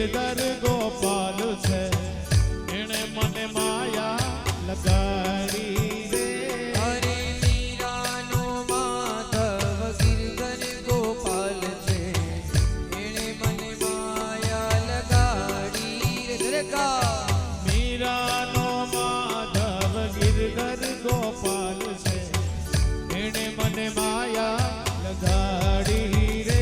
ગિરધર ગોપાલ છે એણે મને માયા લગાડી રે અરે મીરાનો માધવ ગિરધર ગોપાલ છે એણે મને માયા લગાડી રે દરકા મીરાનો માધવ ગિરધર ગોપાલ છે એણે મને માયા લગાડી રે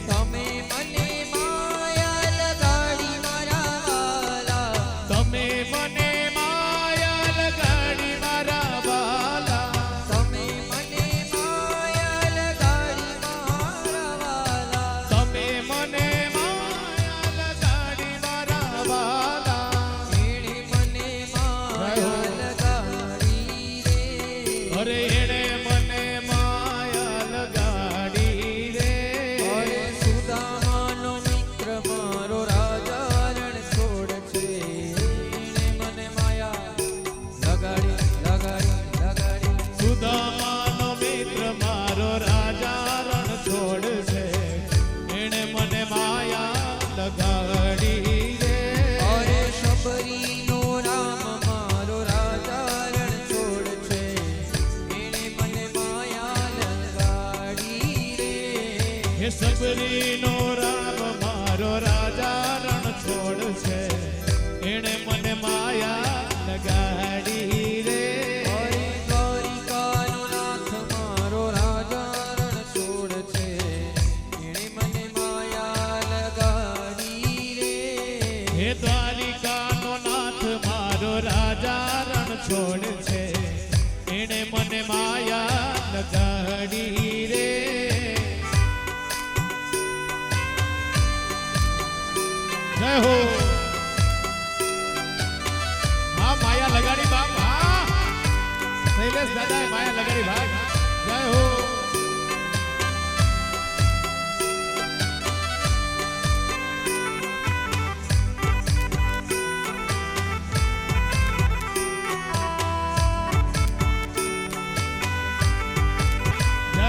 તમે મને માયા લગાડી મારા વાલા તમે મને માયા લગાડી મારા બાલા તમે મને માયા લગાડી મારા વાલા તમે મને માયા લગાડી મારા બાલા એણે મને માયા લગાડી રે અરે એણે મને માયા લગાડી રે અરે સુદામાનો મિત્ર મારો રાજા રણ છોડ છે એણે મને માયા લગાડી સુદામાનો મિત્ર મારો રાજા રણ છોડ છે એણે મને માયા લગાડી રે અરે શબરીનો રામ મારો રાજા રણ છોડ છે એણે મને માયા લગાડી રે હે સબરીનો રામ મારો રાજા રણ છોડ છે એણે મને માયા લગાડી રે અરે દ્વારિકાનો નાથ મારો રાજા રણ છોડ છે એણે મને માયા લગાડી રે હે દ્વારિકાનો નાથ મારો રાજા રણ છોડ છે એણે મને માયા લગાડી રે જય હો હા માયા લગાડી બાપ હા શૈલેષ દાદાએ માયા લગાડી ભાઈ જય હો જય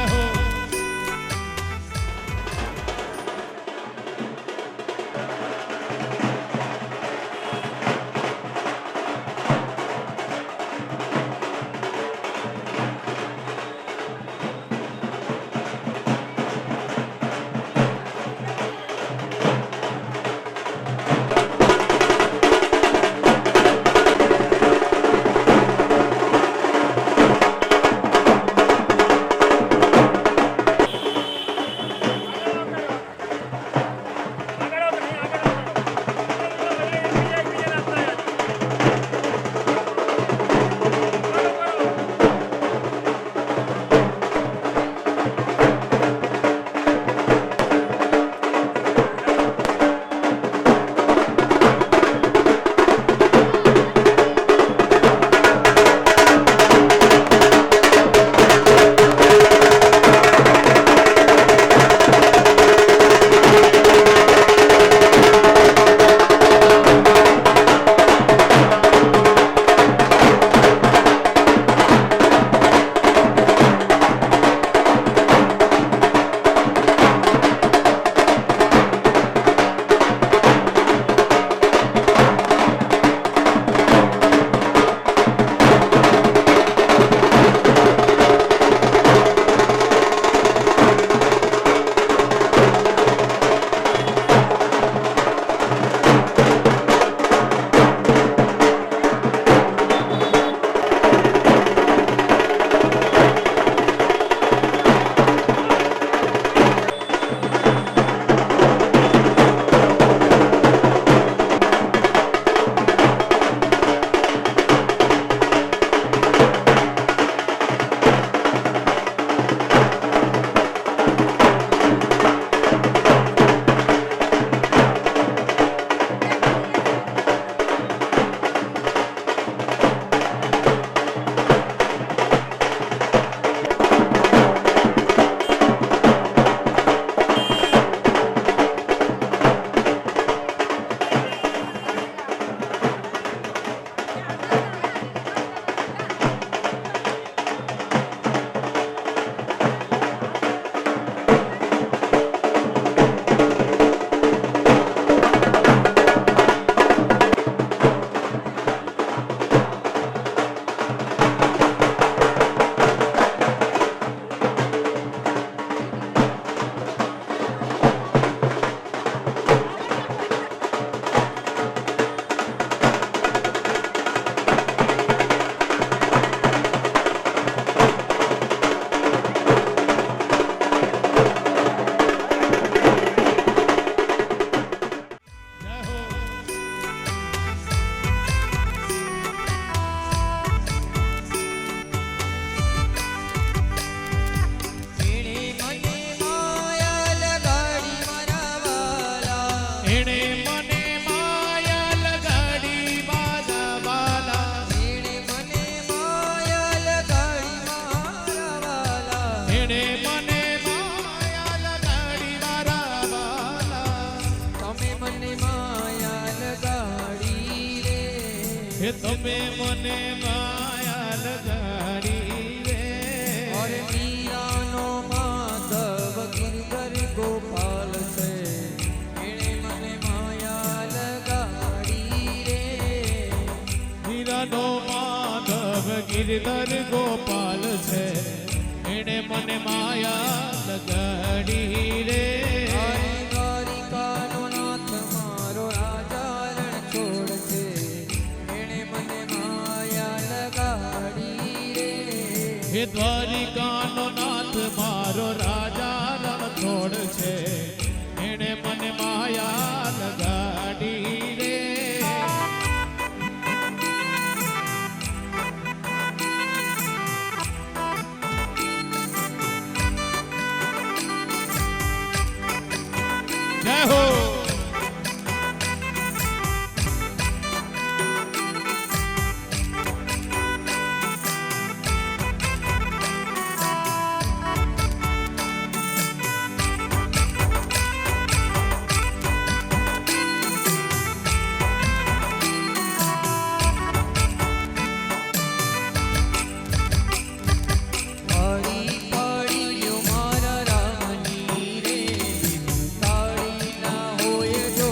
એણે મને માયા લગાડી મારા વાલા. તમે મને માયા લગાડી રે. હે તમે મને માયા લગાડી રે. અરે મીરાનો માધવ ગિરધર ગોપાલ છે. એણે મને માયા લગાડી રે. હીરાનો માધવ ગિરધર ગોપાલ છે. એણે મને માયા લગાડી રે. અરે દ્વારિકાનો નાથ મારો રાજા રણ છોડ છે. એણે મને માયા લગાડી રે. હે દ્વારિકાનો નાથ મારો રાજા રણછોડ છે. એણે મને માયા લગાડી રે. જય હો. હરી પડ્યો મારા રામની રે. તાળી ના હોય જો.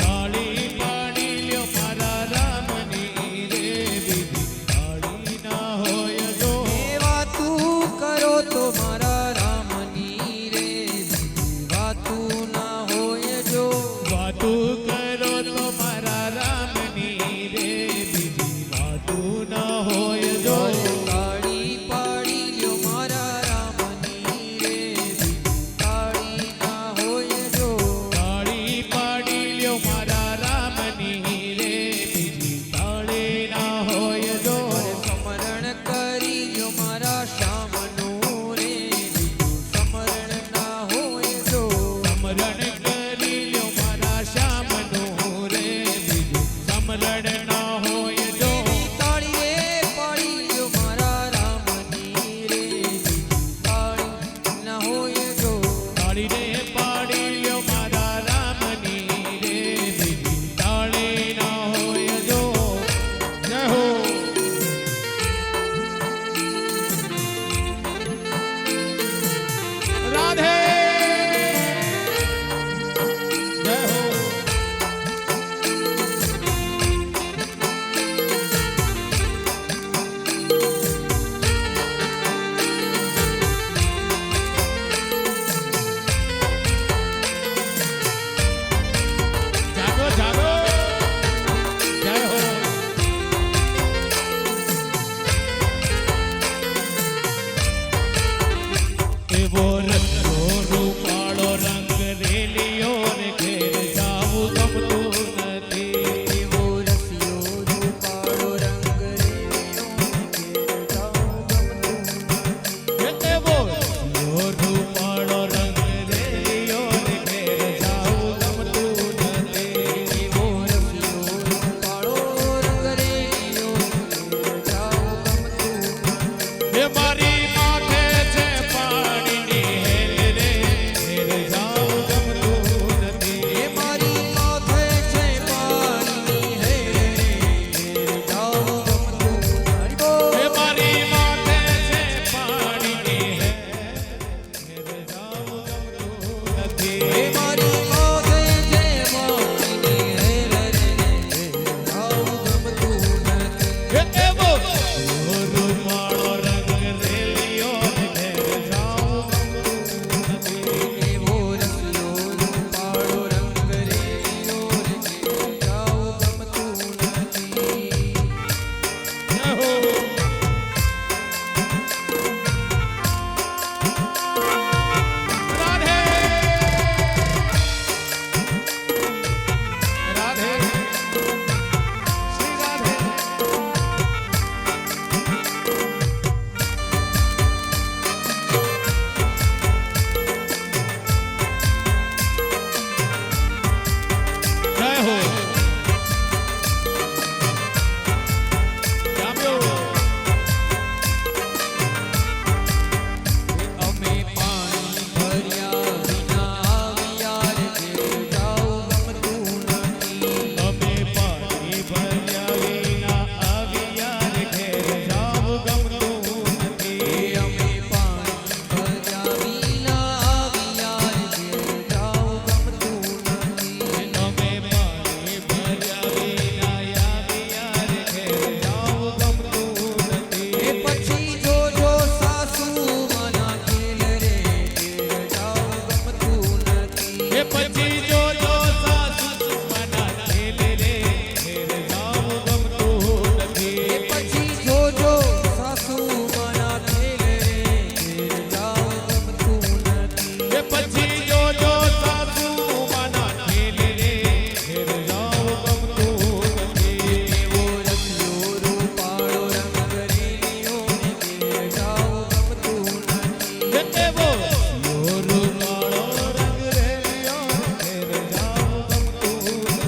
તાળી પાડી લ્યો મારા રામની રે. બીજી તાળી ના હોય જો. એ વાતું કરો તો મારા રામની રે. બીજી વાતું ના હોય જો. વાતું કરો તો મારા રામની રે. બીજી વાતું ના હોય જો. તાળી પાડી લ્યો મારા રામની રે. બીજી તાળી ના હોય જો. તાળી પાડી લ્યો મારા રામની રે. બીજી તાળી ના હોય જો. સમરણ કરી લ્યો મારા શ્યામનું રે. બીજું સમરણ ના હોય જો. સમરણ કરી લ્યો મારા શ્યામનું રે. બીજું સમરણ ના હોય જો. તાળી રે પાડી લ્યો મારા રામની રે. બીજી તાળી ના હોય જો. તાળી રે પાડી લ્યો મારા રામની રે. બીજી તાળી ના હોય જો. જય હો. રાધે. જય હો. જાગો જાગો. જય હો. એવો રંગો રૂપાળો રંગ રેલિયો ને ઘેર જાવું ગમતું નથી. એવો રસિયો રૂપાળો રંગ રેલિયો ઘેર જાવું ગમતું નથી. એવો રૂપાળો રંગ રેલિયો ને ઘેર જાવું ગમતું નથી. એવો રસિયો રૂપાળો રંગ રેલિયો ઘેર જાવું ગમતું નથી. એ મારી માથે છે પાણીની હેલ રે. ઘેર જાવું ગમતું નથી. એ મારી માથે છે પાણીની હેલ રે. ઘેર જાવું ગમતું નથી. એ મારી માથે છે પાણીની હેલ. ઘેર જાવું ગમતું નથી. એ મારી માથે છે પાણીની હેલ રે. ઘેર જાવું ગમતું નથી. એવો રૂપાળો રંગ રેલિયો ને ઘેર જાવું ગમતું નથી. એવો રસિયો રૂપાળો રંગ રેલિયો ઘેર જાવું ગમતું નથી. જય હો. રાધે. પછી જોજો સાસુ માના ખેલ રે ઘેર જાવ ગમતું નથી. એવો રસિયો રૂપાળો રંગ રેલિયો ને ઘેર જાવું ગમતું નથી. એવો રસિયો રૂપાળો રંગ રેલિયો ઘેર જાવ ગમતું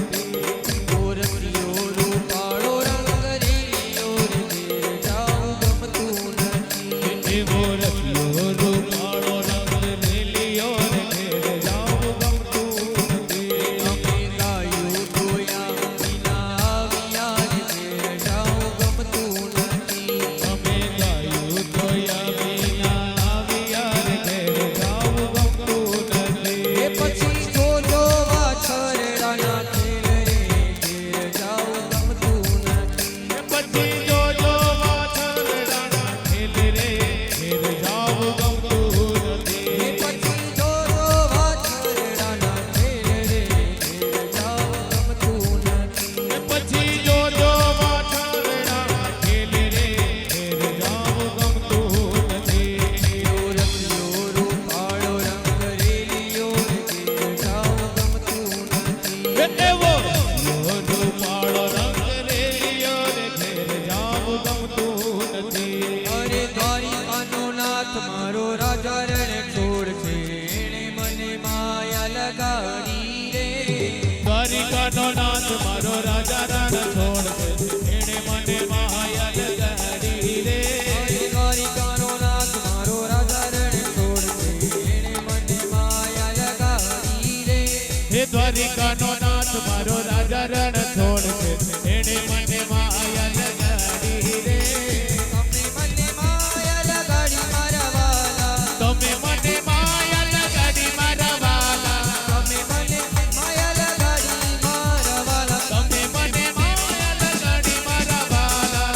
નથી. એવો રસિયો રૂપાળો રંગ રેલિયો ને ઘેર જાવું ગમતું નથી. એવો રસિયો રૂપાળો રંગ રેલિયો ઘેર જાવ ગમતું નથી. અમે ગાયું ધોયા વિના આવ્યા ને ઘેર જાવું ગમતું નથી. અમે ગાયું ધોયા વિના આવ્યા રે ઘેર જાવ ગમતું નથી. એ પછી જોજો વાછરડાના ખેલ રે ઘેર જાવું ગમતું નથી. પછી જોજો વાછરડાના ખેલ રે ઘેર જાવ ગમતું નથી. એ પછી જોજો વાછરડાના ખેલ રે ઘેર જાવું ગમતું નથી. પછી જોજો વાછરડાના ખેલ રે ઘેર જાવ ગમતું નથી. એવો રસિયો રૂપાળો રંગ રેલિયો ને ઘેર જાવું ગમતું નથી. એવો રસિયો રૂપાળો રંગ રેલિયો રે ઘેર જાવ ગમતું નથી. અરે દ્વારિકાનો નાથ મારો રાજા રણે છોડ છે એણે મને માયા લગાડી રે. દ્વારિકાનો નાથ મારો રાજા રણ છોડ છે એણે મને માયા લગાડી રે. અરે દ્વારિકાનો નાથ મારો રાજા રણે છોડ છે એણે મને માયા લગાડી રે. હે દ્વારિકાનો નાથ મારો રાજા રણ છોડ છે એણે મને માયા લગાડી રે. તમે મને માયા લગાડી મારા વાલા. તમે મને માયા લગાડી મારા વાલા. તમે મને માયા લગાડી મારા વાલા. તમે મને માયા લગાડી મારા વાલા.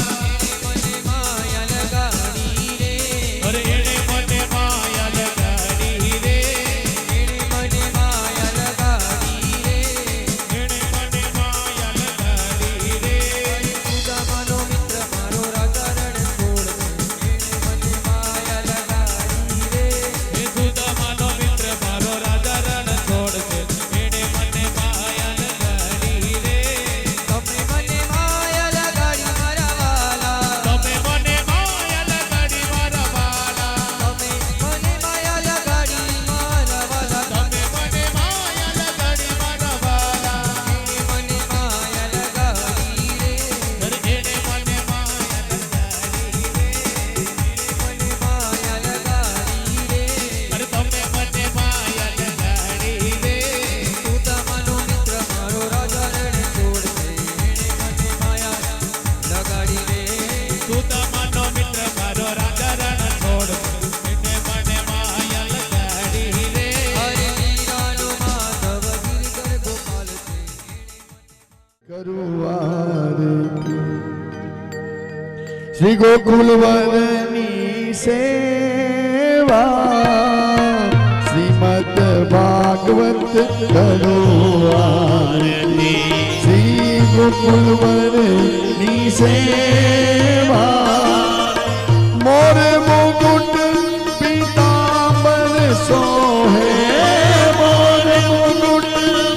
મને માયા લગાડી રે. અરે એણે મને માયા લગાડી રે. એણે મને માયા લગાડી રે. એણે મને માયા લગાડી રે. સુદામાનો મિત્ર મારો રાજા રણ છોડ છે એણે મને માયા લગાડી રે. હે સુદામાનો મિત્ર મારો રાજા રણ છોડ છે એણે મને માયા લગાડી રે. તમે મને માયા લગાડી મારા વાલા. તમે મને માયા લગાડી મારા વાલા. તમે મને માયા લગાડી મારા વાલા. તમે મને માયા લગાડી મારા વાલા. એણે મને માયા લગાડી રે. અરે એણે મને માયા લગાડી રે. મને માયા લગાડી રે. અરે તમે મને માયા લગાડી રે. સુદામાનો મિત્ર મારો રાજા રણે છોડ છે એણે મને માયા લગાડી રે. સુદામાનો મિત્ર મારો રાજા રણ છોડ એને મને માયા લગાડી રે. હરે મીરાનો માધવ ગિરધર ગોપાલ છે શ્રી ગોકુલવરની સેવા શ્રીમદ ભાગવત કરો આરતી. શ્રી ગોકુલવરની સેવા મોર મુકુટ પીતાંબર સોહે. મોર મુકુટ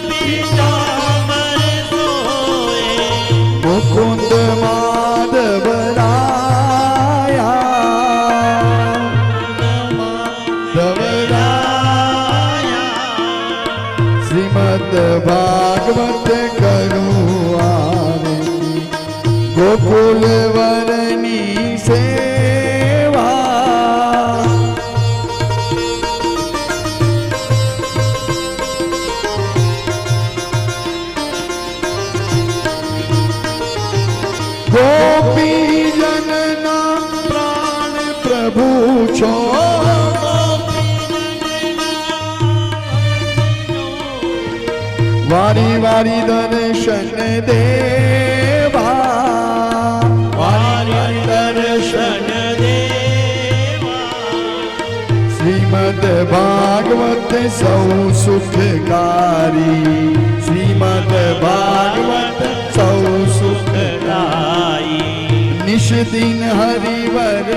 પીતાંબર સોહે. મુકુંદ માધવ રાયા. શ્રીમદ ભાગવત કરું આરતી. ગોકુલ વરની સેવા ગોપી જનના પ્રાણ પ્રભુ છો. વારી વારી દર્શન દેવા. વારી દર્શન દેવા. શ્રીમદ ભાગવત સૌ સુખકારી. શ્રીમદ ભાગવત સૌ સુખદાયી. નિષદિન હરિવર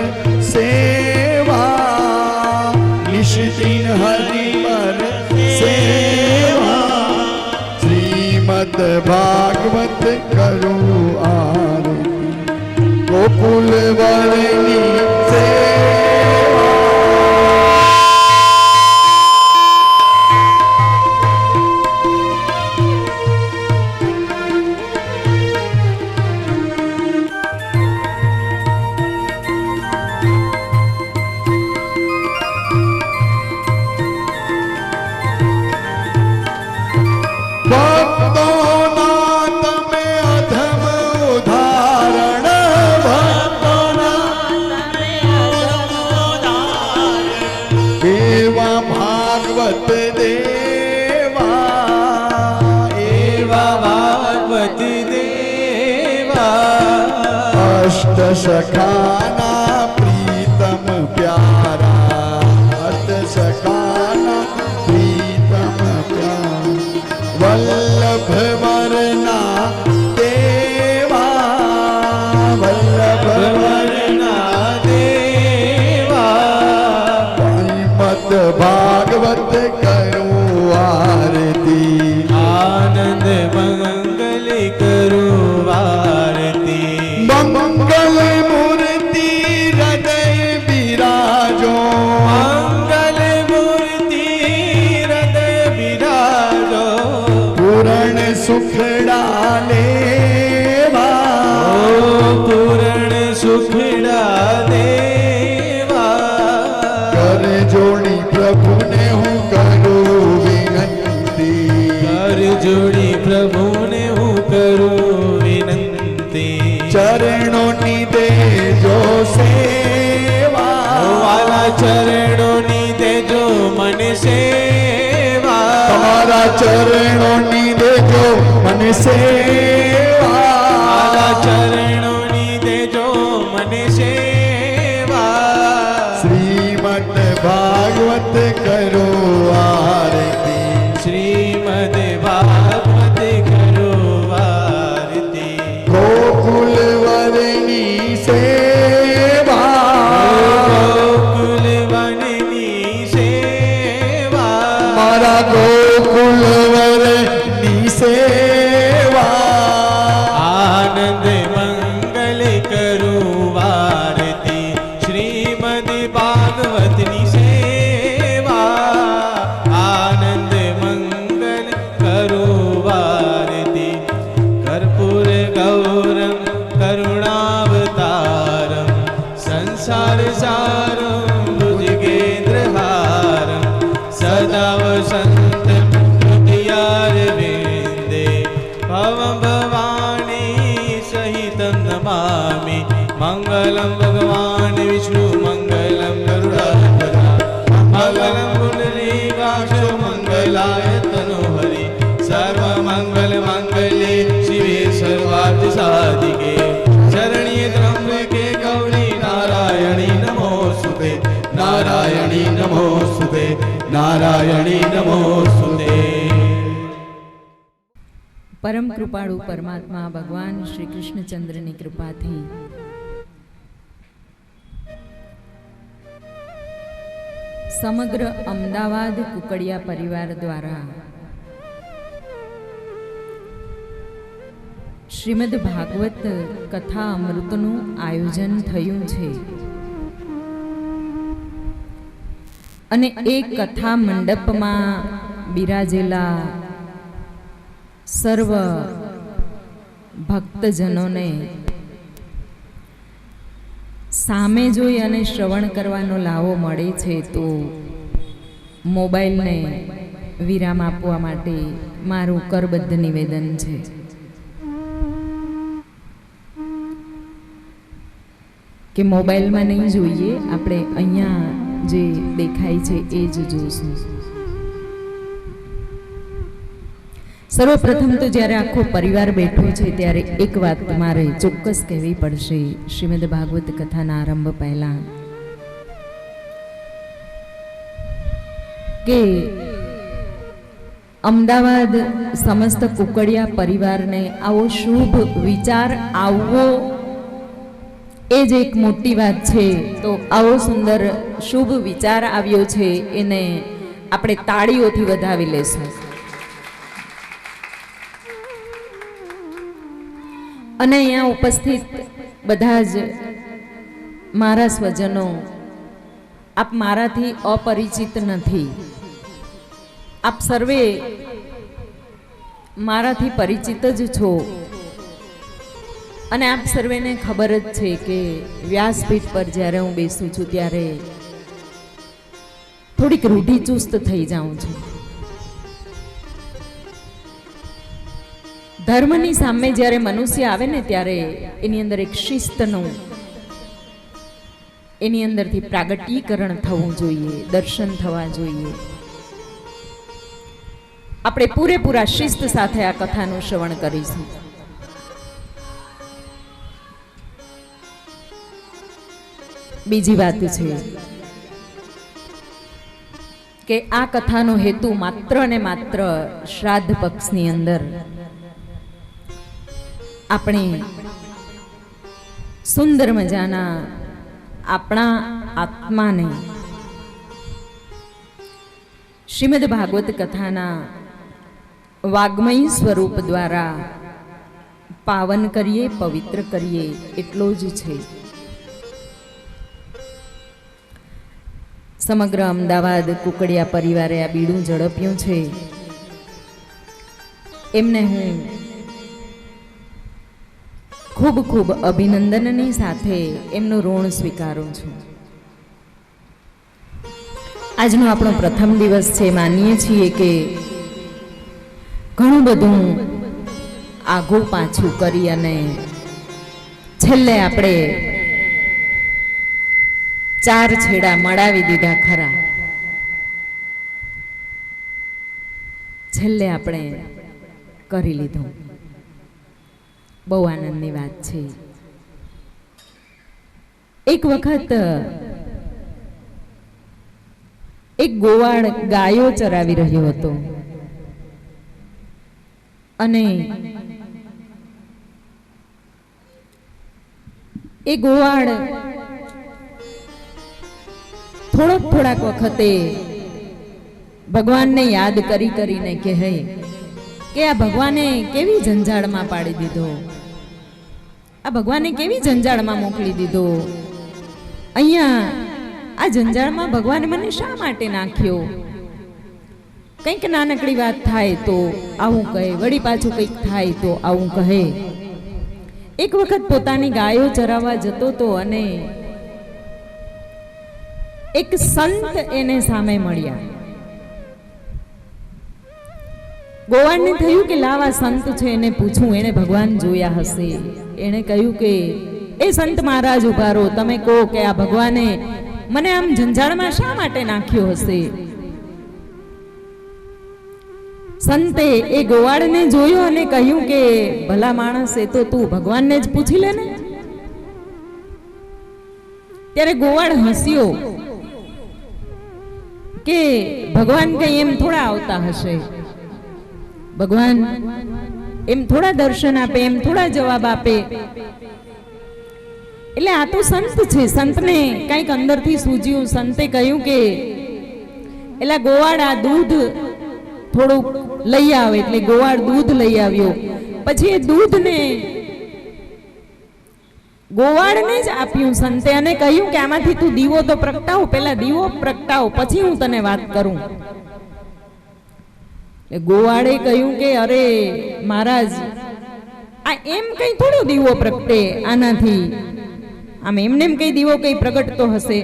સેવા. નિષદિન निश्चिन हरिवर सेवा श्रीमद् भागवत करो आरती गोकुल वरनी सेवा। सखाना प्रीतम प्यारा अष्ट सखाना प्रीतम प्यारा वल्लभ वरना देवा वल्लभ वरना देवा श्रीमद् भागवत करो आरती आनंद मंगल करो आरती मंगल मूर्ति हृदय विराजो मंगल मूर्ति हृदय विराजो पूर्ण सुख डाले पूर्ण सुख डालेवा कर जोड़ी प्रभु ने हूँ करो विनती कर जोड़ी प्रभु ने हूँ करो विनती चरणों नी दे जो सेवा वाला चरणों नी दे जो मन सेवा तुम्हारा चरणों नी दे जो मन सेवा वाला चरणों नी दे जो मन सेवा श्रीमद् भागवत करो आरती श्रीमद् भागवत करो आरती गोकुल वरनी सेवा गोकुल वननी सेवा मारा गोकुल वरनी सेवा आनंद मंगल करो आरती श्रीमद् भागवतनी सेवा आनंद मंगल करो आरती कर्पूर गौरम करुणावतारम संसार सारम भुजगेन्द्रहारम सदा वसन्तं हृदयारविन्दे भवं भवानी सहितं नमामि मंगलं भगवान् विष्णु मंगलं गरुडाध्वज मंगलं पुंडरीकाक्षो मंगलाय तनोहरि सर्वमंगल मंगले शिवे सर्वार्थ साधिके शरण्ये त्र्यंबके गौरी नारायणी नमोस्तुते नारायणी नमोस्तुते नारायणी नमोस्तुते। પરમ કૃપાળુ પરમાત્મા ભગવાન શ્રી કૃષ્ણચંદ્રની કૃપાથી સમગ્ર અમદાવાદ કુકડિયા પરિવાર દ્વારા શ્રીમદ ભાગવત કથા અમૃતનું આયોજન થયું છે અને એ કથા મંડપમાં બિરાજેલા સર્વ ભક્તજનોને સામે જોઈ અને શ્રવણ કરવાનો લાવો મળે છે તો મોબાઈલને વિરામ આપવા માટે મારું કરબદ્ધ નિવેદન છે. કે મોબાઈલમાં નહીં જોઈએ, આપણે અહીંયા જે દેખાય છે એ જ જોશું. સર્વપ્રથમ તો જ્યારે આખો પરિવાર બેઠો છે ત્યારે એક વાત તમારે ચોક્કસ કહેવી પડશે શ્રીમદ ભાગવત કથાના આરંભ પહેલા, કે અમદાવાદ સમસ્ત કુકડિયા પરિવારને આવો શુભ વિચાર આવવો એ જ એક મોટી વાત છે. તો આવો સુંદર શુભ વિચાર આવ્યો છે, એને આપણે તાળીઓથી વધાવી લેશું. અને અહીંયા ઉપસ્થિત બધા જ મારા સ્વજનો, આપ મારાથી અપરિચિત નથી. આપ સર્વે મારાથી પરિચિત જ છો. અને આપ સર્વેને ખબર જ છે કે વ્યાસપીઠ પર જ્યારે હું બેસું છું ત્યારે થોડીક રૂઢિચુસ્ત થઈ જાઉં છું. ધર્મની સામે જ્યારે મનુષ્ય આવે ને ત્યારે એની અંદર એક શિસ્તનું, એની અંદરથી પ્રાગટ્યીકરણ થવું જોઈએ, દર્શન થવા જોઈએ. આપણે પૂરેપૂરા શિસ્ત સાથે આ કથાનું શ્રવણ કરીશું. બીજી વાત છે કે આ કથાનો હેતુ માત્ર ને માત્ર શ્રાદ્ધ પક્ષની અંદર આપણે સુંદર મજાના આપણા આત્માને શ્રીમદ ભાગવત કથાના વાગ્મય સ્વરૂપ દ્વારા પાવન કરીએ, પવિત્ર કરીએ, એટલો જ છે. સમગ્ર અમદાવાદ કુકડિયા પરિવારે આ બીડું ઝડપ્યું છે. એમને હું ખૂબ ખૂબ અભિનંદનની સાથે એમનું ઋણ સ્વીકારું છું. આજનો આપણો પ્રથમ દિવસ છે. માનીએ છીએ કે ઘણું બધું આઘું પાછું કરી અને છેલ્લે આપણે 4 છેડા મળાવી દીધા ખરા. છેલ્લે આપણે કરી લીધું. બહુ આનંદની વાત છે. એક વખત એક ગોવાળ ગાયો ચરાવી રહ્યો હતો અને એ ગોવાળ થોડાક વખતે ભગવાનને યાદ કરીને કહે કે આ ભગવાને કેવી જંજાળમાં પાડી દીધો, આ ભગવાને કેવી જંજાળમાં મોકલી દીધો, અહીંયા આ જંજાળમાં ભગવાને મને શા માટે નાખ્યો. કંઈક નાનકડી વાત થાય તો આવું કહે, વળી પાછું કંઈક થાય તો આવું કહે. એક વખત પોતાની ગાયો ચરાવવા જતો તો અને એક સંત એને સામે મળ્યા. ગોવાળને થયું કે લાવા સંત છે, એને પૂછું, એને ભગવાન જોયા હશે. એને કહ્યું કે એ સંત મહારાજ ઉભા રહો, તમે કહો કે આ ભગવાને મને આમ જંજાળમાં શા માટે નાખ્યો હશે. સંતે એ ગોવાળને જોયો અને કહ્યું કે ભલા માણસ, એ તો તું ભગવાનને જ પૂછી લે ને. ત્યારે ગોવાળ હસ્યો કે ભગવાન કઈ એમ થોડા આવતા હશે, ભગવાન એમ થોડા દર્શન આપે, એમ થોડા જવાબ આપે. એટલે આ તો સંત છે. સંતને કંઈક અંદરથી સૂજ્યું. સંતે કહ્યું કે એલા ગોવાળ, આ દૂધ થોડુંક લઈ આવે. એટલે ગોવાળ દૂધ લઈ આવ્યો. પછી એ દૂધને ગોવાળને જ આપ્યું સંતે અને કહ્યું કે આમાંથી તું દીવો તો પ્રગટાવ, પેલા દીવો પ્રગટાવ, પછી હું તને વાત કરું. ગોવાળે કહ્યું કે અરે મહારાજ, આ એમ કઈ થોડો દીવો પ્રગટે, આનાથી આમ એમને એમ કઈ દીવો કઈ પ્રગટતો હશે.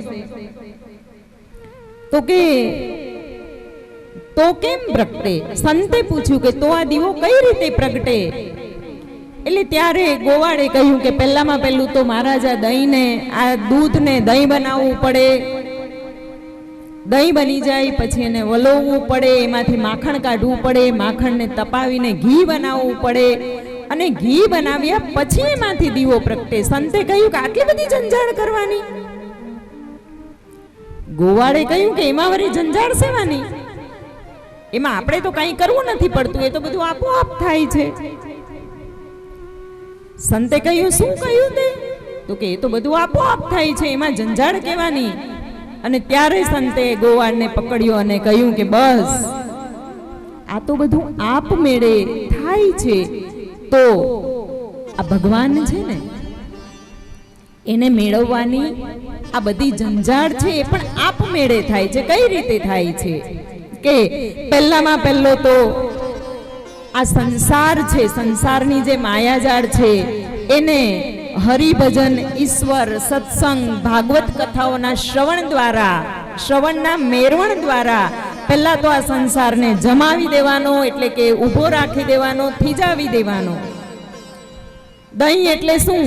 તો કેમ પ્રગટે? સંતે પૂછ્યું કે તો આ દીવો કઈ રીતે પ્રગટે? એટલે ત્યારે ગોવાળે કહ્યું કે પહેલામાં પહેલું તો મહારાજ આ દહીંને, આ દૂધને દહીં બનાવવું પડે. દહીં બની જાય પછી એને વલોવવું પડે, એમાંથી માખણ કાઢવું પડે, માખણને તપાવીને ઘી બનાવવું પડે અને ઘી બનાવ્યા પછી એમાંથી દીવો પ્રગટે. સંતે કહ્યું કે આટલી બધી જંજાળ કરવાની? ગોવાળે કહ્યું કે એમાં વળી જંજાળ સેવાની? એમાં આપણે તો કંઈ કરવું નથી પડતું, એ તો બધું આપોઆપ થાય છે. સંતે કહ્યું શું કહ્યું તે? તો કે એ તો બધું આપોઆપ થાય છે, એમાં ઝંઝાળ કહેવાની. અને ત્યારે સંતે ગોવાળને પકડ્યો અને કહ્યું કે બસ આ તો બધું આપમેળે થાય છે. તો આ ભગવાન છે ને એને મેળવવાની આ બધી ઝંઝાળ છે એ પણ આપમેળે થાય છે. કઈ રીતે થાય છે કે પહેલામાં પહેલો તો આ સંસાર છે, સંસારની જે માયાજાળ છે એને હરિભજન, ઈશ્વર, સત્સંગ, ભાગવત કથાઓના શ્રવણ દ્વારા, શ્રવણના મેરવણ દ્વારા પહેલા તો આ સંસારને જમાવી દેવાનો, એટલે કે ઊભો રાખી દેવાનો, થીજાવી દેવાનો. દહીં એટલે શું?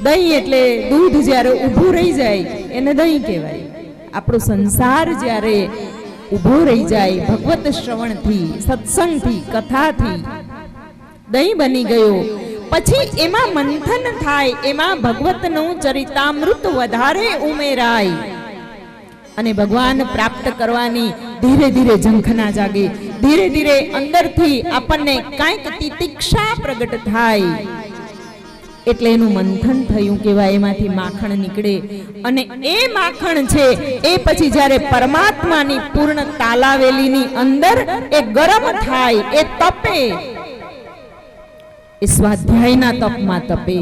દહીં એટલે દૂધ જ્યારે ઊભું રહી જાય એને દહીં કહેવાય. આપણો સંસાર જ્યારે ઊભો રહી જાય ભગવત શ્રવણથી, સત્સંગથી, કથાથી દહીં બની ગયો. પછી એમાં મંથન થાય, એમાં ભગવતનું ચરિતામૃત વધારે ઉમેરાય અને ભગવાન પ્રાપ્ત કરવાની ધીરે ધીરે ઝંખના જાગે. ધીરે ધીરે અંદરથી આપણને કાંઈક તિતિક્ષા પ્રગટ થાય. એટલે એનું મંથન થયું કહેવાય, એમાંથી માખણ નીકળે. અને એ માખણ છે એ પછી જ્યારે પરમાત્માની પૂર્ણ તાલાવેલીની અંદર એ ગરમ થાય, એ તપે, એ સ્વાધ્યાયના તપમાં તપે,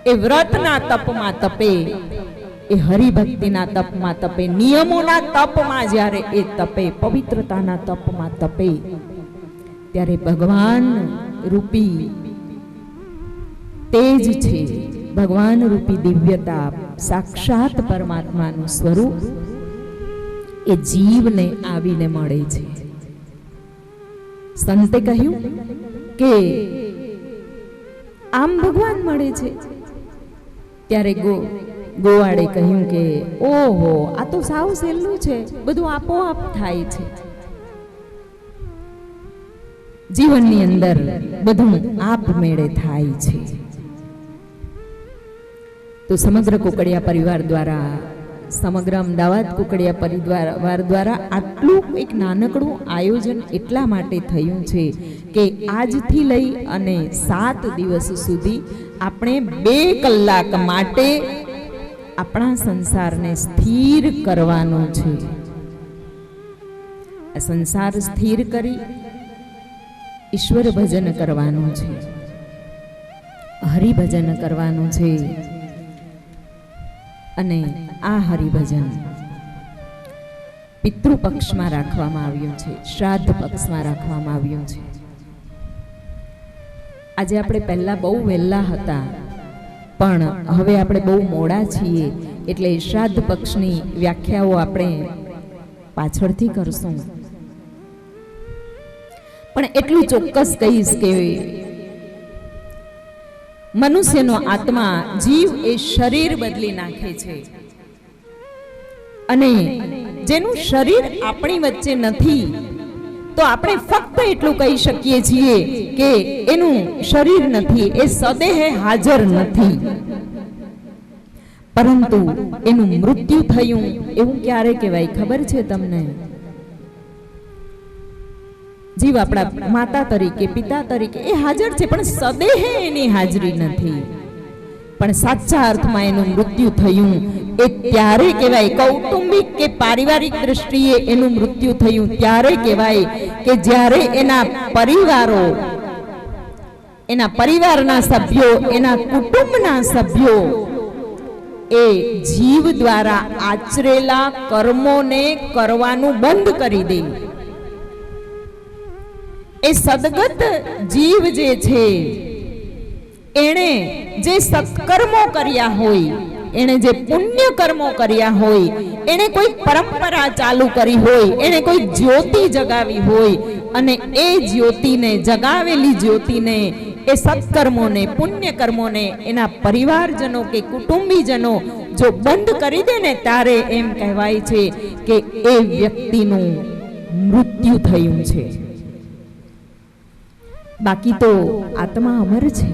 એ વ્રતના તપમાં તપે, એ હરિભક્તિના તપમાં તપે, નિયમોના તપમાં જ્યારે એ તપે, પવિત્રતાના તપમાં તપે, ત્યારે ભગવાન રૂપી તેજ છે, ભગવાન રૂપી દિવ્યતા, સાક્ષાત પરમાત્માનું સ્વરૂપ એ જીવને આવીને મળે છે. સંતે કહ્યું કે આમ ભગવાન મળે છે. ત્યારે ગોવાળે કહ્યું કે ઓહો, આ તો સાવ સહેલું છે, બધું આપોઆપ થાય છે. જીવનની અંદર બધું આપમેળે થાય છે. તો સમગ્ર કુકડિયા પરિવાર દ્વારા, સમગ્ર અમદાવાદ કુકડિયા પરિવાર દ્વારા આટલું એક નાનકડું આયોજન એટલા માટે થયું છે કે આજથી લઈ અને 7 દિવસ સુધી આપણે 2 કલાક માટે આપણા સંસારને સ્થિર કરવાનો છે. આ સંસાર સ્થિર કરી ઈશ્વર ભજન કરવાનું છે, હરિભજન કરવાનું છે. અને આ હરિભજન પિતૃપક્ષમાં રાખવામાં આવ્યું છે, શ્રાદ્ધ પક્ષમાં રાખવામાં આવ્યું છે. આજે આપણે પહેલા બહુ વહેલા હતા, પણ હવે આપણે બહુ મોડા છીએ, એટલે શ્રાદ્ધ પક્ષની વ્યાખ્યાઓ આપણે પાછળથી કરશું. પણ એટલું ચોક્કસ કહીશ કે મનુષ્યનો આત્મા, જીવ એ શરીર બદલી નાખે છે. અને જેનું શરીર આપણી વચ્ચે નથી, તો આપણે ફક્ત એટલું કહી શકીએ છીએ કે એનું શરીર નથી, એ સદેહે હાજર નથી. પરંતુ એનું મૃત્યુ થયું એવું ક્યારે કહેવાય ખબર છે તમને? જીવ આપણા માતા તરીકે, પિતા તરીકે એ હાજર છે, પણ સદેહે એની હાજરી નથી. પણ સાચા અર્થમાં એનું મૃત્યુ થયું એ ત્યારે કહેવાય, કૌટુંબિક કે પારિવારિક દ્રષ્ટિએ એનું મૃત્યુ થયું ત્યારે કહેવાય કે જ્યારે એના પરિવારો, એના પરિવારના સભ્યો, એના કુટુંબના સભ્યો એ જીવ દ્વારા આચરેલા કર્મોને કરવાનું બંધ કરી દે. એ સદગત જીવ જે છે એણે જે સત્કર્મો કર્યા હોય, એણે જે પુણ્ય કર્મો કર્યા હોય, એણે કોઈ પરંપરા ચાલુ કરી હોય, એણે કોઈ જ્યોતિ જગાવી હોય, અને એ જ્યોતિને, જગાવેલી જ્યોતિને, એ સત્કર્મોને, પુણ્ય કર્મોને એના પરિવારજનો કે કુટુંબીજનો જો બંધ કરી દે ને, ત્યારે એમ કહેવાય છે કે એ વ્યક્તિનું મૃત્યુ થયું છે. બાકી તો આત્મા અમર છે.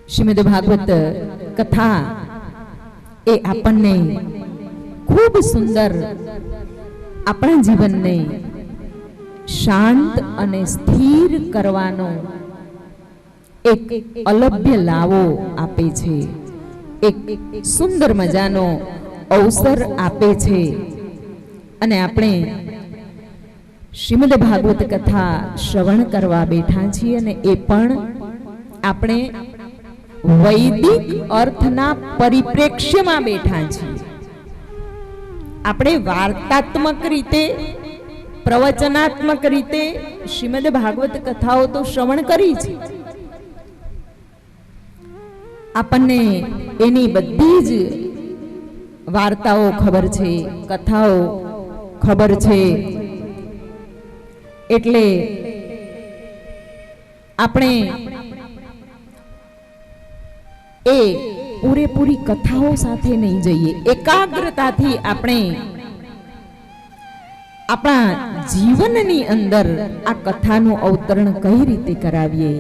શ્રીમદ ભાગવત કથા એ આપણને ખૂબ સુંદર આપણા જીવનને શાંત અને સ્થિર કરવાનો એક અલભ્ય લાવો આપે છે, એક સુંદર મજાનો અવસર આપે છે. અને આપણે શ્રીમદ ભાગવત કથા શ્રવણ કરવા બેઠા છીએ અને એ પણ આપણે વૈદિક અર્થના પરિપ્રેક્ષ્યમાં બેઠા છીએ. આપણે વાર્તાત્મક રીતે, પ્રવચનાત્મક રીતે શ્રીમદ ભાગવત કથાઓ તો શ્રવણ કરી છે. આપણને એની બધી જ વાર્તાઓ ખબર છે, કથાઓ ખબર છે. એટલે આપણે એ પૂરેપૂરી કથાઓ સાથે નહીં જઈએ, એકાગ્રતાથી આપણે આપણા જીવનની અંદર આ કથાનું અવતરણ કઈ રીતે કરાવીએ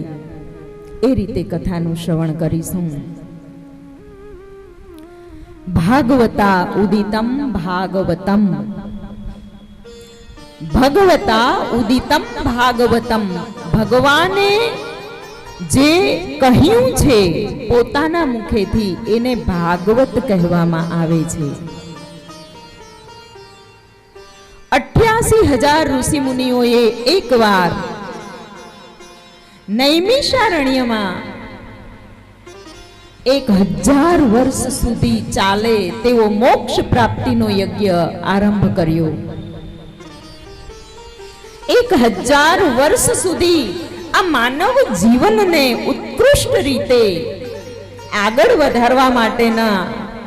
એ રીતે કથાનું શ્રવણ કરીશું. ભાગવતા ઉદિતમ ભાગવતમ, ભગવતા ઉદિતમ ભાગવતમ. ભગવાને જે કહ્યું છે પોતાના મુખેથી એને ભાગવત કહેવામાં આવે છે. 88,000 ઋષિ મુનિઓએ એકવાર નૈમિષારણ્યમાં 1000 વર્ષ સુધી ચાલે તેવો મોક્ષ પ્રાપ્તિનો યજ્ઞ આરંભ કર્યો. 1000 વર્ષ સુધી આ માનવ જીવનને ઉત્કૃષ્ટ રીતે આગળ વધારવા માટેના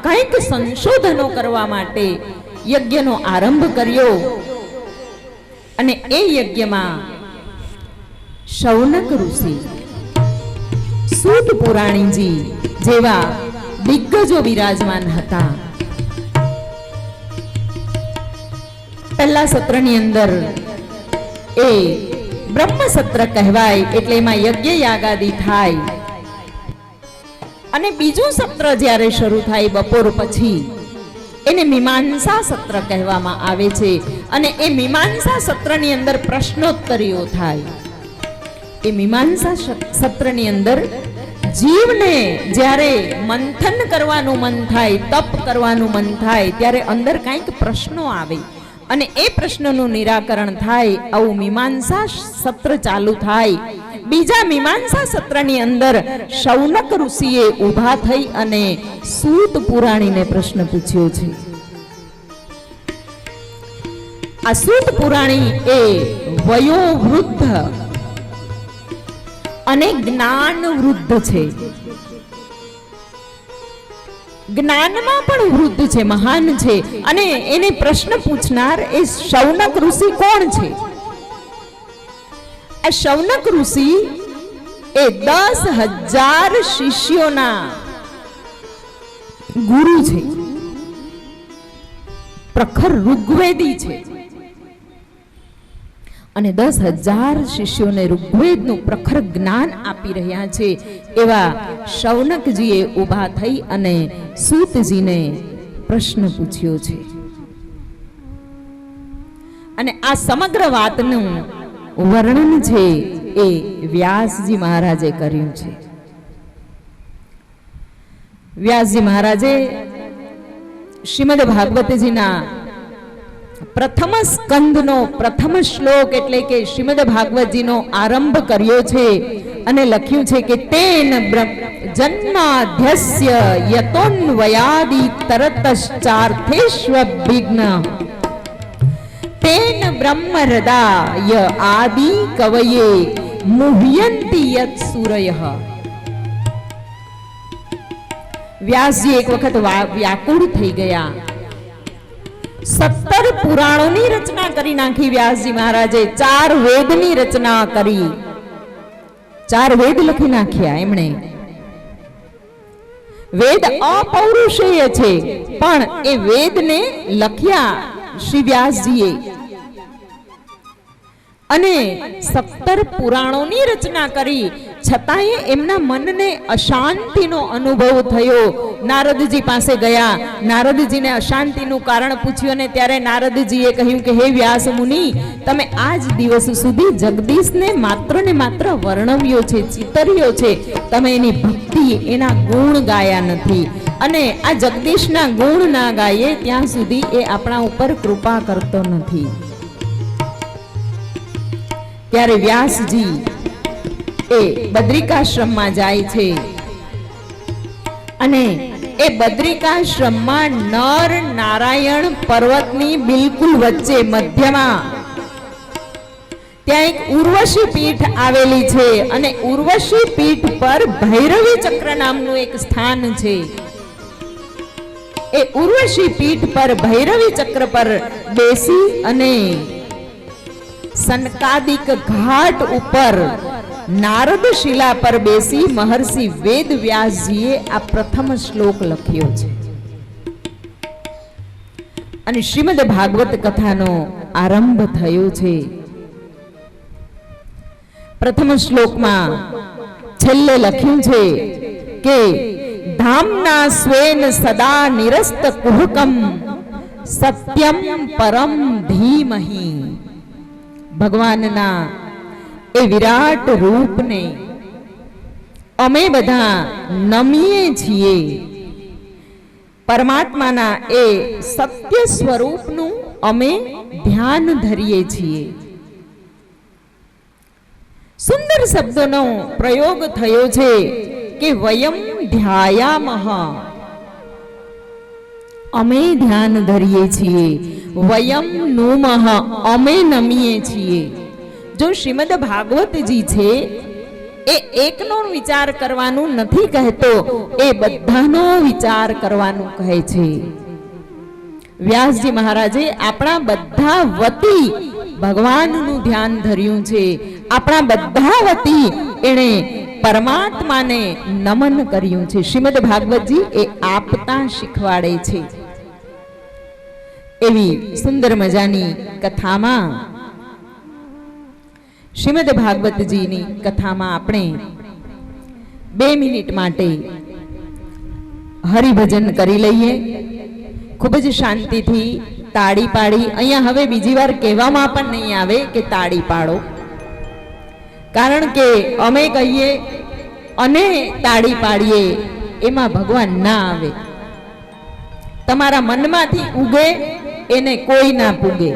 કંઈક સંશોધનો કરવા માટે યજ્ઞનો આરંભ કર્યો. અને એ યજ્ઞમાં શૌનક ઋષિ, સૂત પુરાણીજી જેવા દિગ્ગજો બિરાજમાન હતા. પહેલા સત્રની અંદર એ બ્રહ્મ સત્ર કહેવાય, એટલે એમાં યજ્ઞ યાગાદી થાય. અને બીજું સત્ર જ્યારે શરૂ થાય બપોર પછી એને મીમાંસા સત્ર કહેવામાં આવે છે. અને એ મીમાંસા સત્રની અંદર પ્રશ્નોત્તરીઓ થાય. એ મીમાંસા સત્રની અંદર જીવને જ્યારે મંથન કરવાનું મન થાય, તપ કરવાનું મન થાય, ત્યારે અંદર કંઈક પ્રશ્નો આવે અને એ પ્રશ્નનું નિરાકરણ થાય. આવું મીમાંસા સત્ર ચાલુ થાય. બીજા મીમાંસા સત્રની અંદર શૌનક ઋષિએ ઊભા થઈ અને સૂત પુરાણીને પ્રશ્ન પૂછ્યો છે. આ સૂત પુરાણી એ વયોવૃદ્ધ અને જ્ઞાન વૃદ્ધ છે. જ્ઞાનમાં પણ વૃદ્ધ છે, મહાન છે. અને એને પ્રશ્ન પૂછનાર એ શૌનક ઋષિ કોણ છે? આ શૌનક ઋષિ એ 10,000 શિષ્યોના ગુરુ છે, પ્રખર ઋગ્વેદી છે. અને 10,000 શિષ્યોને ઋગ્વેદનું પ્રખર જ્ઞાન આપી રહ્યા છે. એવા શૌનકજીએ ઊભા થઈ અને સૂતજીને પ્રશ્ન પૂછ્યો છે. અને આ સમગ્ર વાતનું વર્ણન છે એ વ્યાસજી મહારાજે કર્યું છે. વ્યાસજી મહારાજે શ્રીમદ ભાગવતજીના પ્રથમ સ્કંદનો પ્રથમ શ્લોક એટલે કે શ્રીમદ ભાગવતજીનો આરંભ કર્યો છે અને લખ્યું છે કે તેન જન્માધ્યસ્ય યતોન્વયાદિ તરતશ્ચાર્થેષ્વભિઘ્ન તેન બ્રહ્મહૃદાય આદિ કવયે મુહ્યંતિ યત સૂરયઃ. વ્યાસજી એક વખત વ્યાકુળ થઈ ગયા. 17 પુરાણોની રચના કરી નાખી વ્યાસજી મહારાજે. 4 વેદની રચના કરી. 4 વેદ લખી નાખ્યા એમણે. વેદ અપૌરુષેય છે પણ એ વેદને લખ્યા શ્રી વ્યાસજીએ. અને 17 પુરાણોની રચના કરી. છતાંય એમના મનને અશાંતિનો અનુભવ થયો. નારદજી પાસે ગયા, નારદજીને અશાંતિનું કારણ પૂછ્યું અને ત્યારે નારદજીએ કહ્યું કે હે વ્યાસ મુનિ, તમે આજ દિવસ સુધી જગદીશને માત્ર ને માત્ર વર્ણવ્યો છે, ચિતર્યો છે, તમે એની ભક્તિ, એના ગુણ ગાયા નથી. અને આ જગદીશના ગુણ ના ગાઈએ ત્યાં સુધી એ આપણા ઉપર કૃપા કરતો નથી. ત્યારે વ્યાસજી એ બદ્રિકાશ્રમમાં જાય છે અને એ બદ્રિકાશ્રમમાં નર નારાયણ પર્વતની બિલકુલ વચ્ચે મધ્યમાં ત્યાં એક ઉર્વશી પીઠ આવેલી છે અને ઉર્વશી પીઠ પર ભૈરવી ચક્ર નામનું એક સ્થાન છે. એ ઉર્વશી પીઠ પર ભૈરવી ચક્ર પર બેસી અને સનકાદિક ઘાટ ઉપર નારદ શિલા પર બેસી મહર્ષિ વેદ વ્યાસજીએ આ પ્રથમ શ્લોક લખ્યો છે અને શ્રીમદ ભાગવત કથાનો આરંભ થયો છે. પ્રથમ શ્લોકમાં છેલ્લે લખ્યું છે કે ધામના સ્વેન સદા નિરસ્ત કુહકમ સત્યમ પરમ ધીમહિ. ભગવાનના એ વિરાટ રૂપને અમે બધા નમીએ છીએ. પરમાત્માના એ સત્ય સ્વરૂપનું અમે ધ્યાન ધરીએ છીએ. સુંદર શબ્દનો પ્રયોગ થયો છે કે વયમ ધ્યાયામહ, અમે ધ્યાન ધરીએ છીએ. વયમ નુમઃ, અમે નમીએ છીએ. જો શ્રીમદ ભાગવતજી છે એ એકનો વિચાર કરવાનું નથી કહેતો, એ બધાનો વિચાર કરવાનું કહે છે. વ્યાસજી મહારાજે આપણા બધા વતી ભગવાનનું ધ્યાન ધર્યું છે. આપણા બધા વતી એણે પરમાત્માને નમન કર્યું છે. શ્રીમદ ભાગવતજી એ આપતા શીખવાડે છે. એવી સુંદર મજાની કથામાં, શ્રીમદ ભાગવતજીની કથામાં આપણે 2 મિનિટ માટે હરિભજન કરી લઈએ. ખૂબ જ શાંતિથી તાળી પાડી. અહીંયા હવે બીજી વાર કહેવામાં પણ નહીં આવે કે તાળી પાડો, કારણ કે અમે કહીએ અને તાળી પાડીએ એમાં ભગવાન ના આવે. તમારા મનમાંથી ઉગે એને કોઈ ના પૂગે.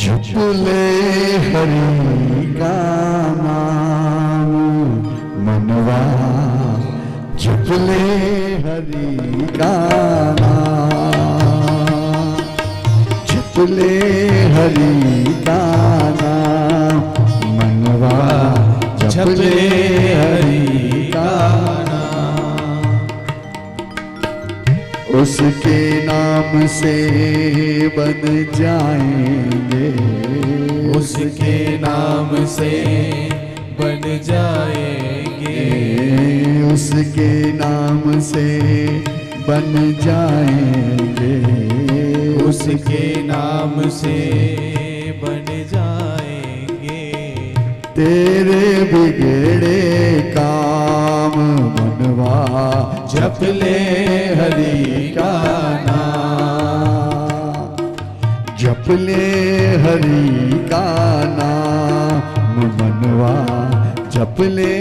जप ले हरि का नाम मनवा, जप ले हरि का नाम, जप ले हरि का नाम मनवा, जप ले हरि का नाम, उसके नाम से बन जाएंगे, उसके नाम से बन जाएंगे, उसके नाम से बन जाएंगे, उसके नाम से बन जाएंगे, तेरे बिगड़े काम मनवा, जप ले हरि का नाम, जप ले हरि का नाम मनवा, जप ले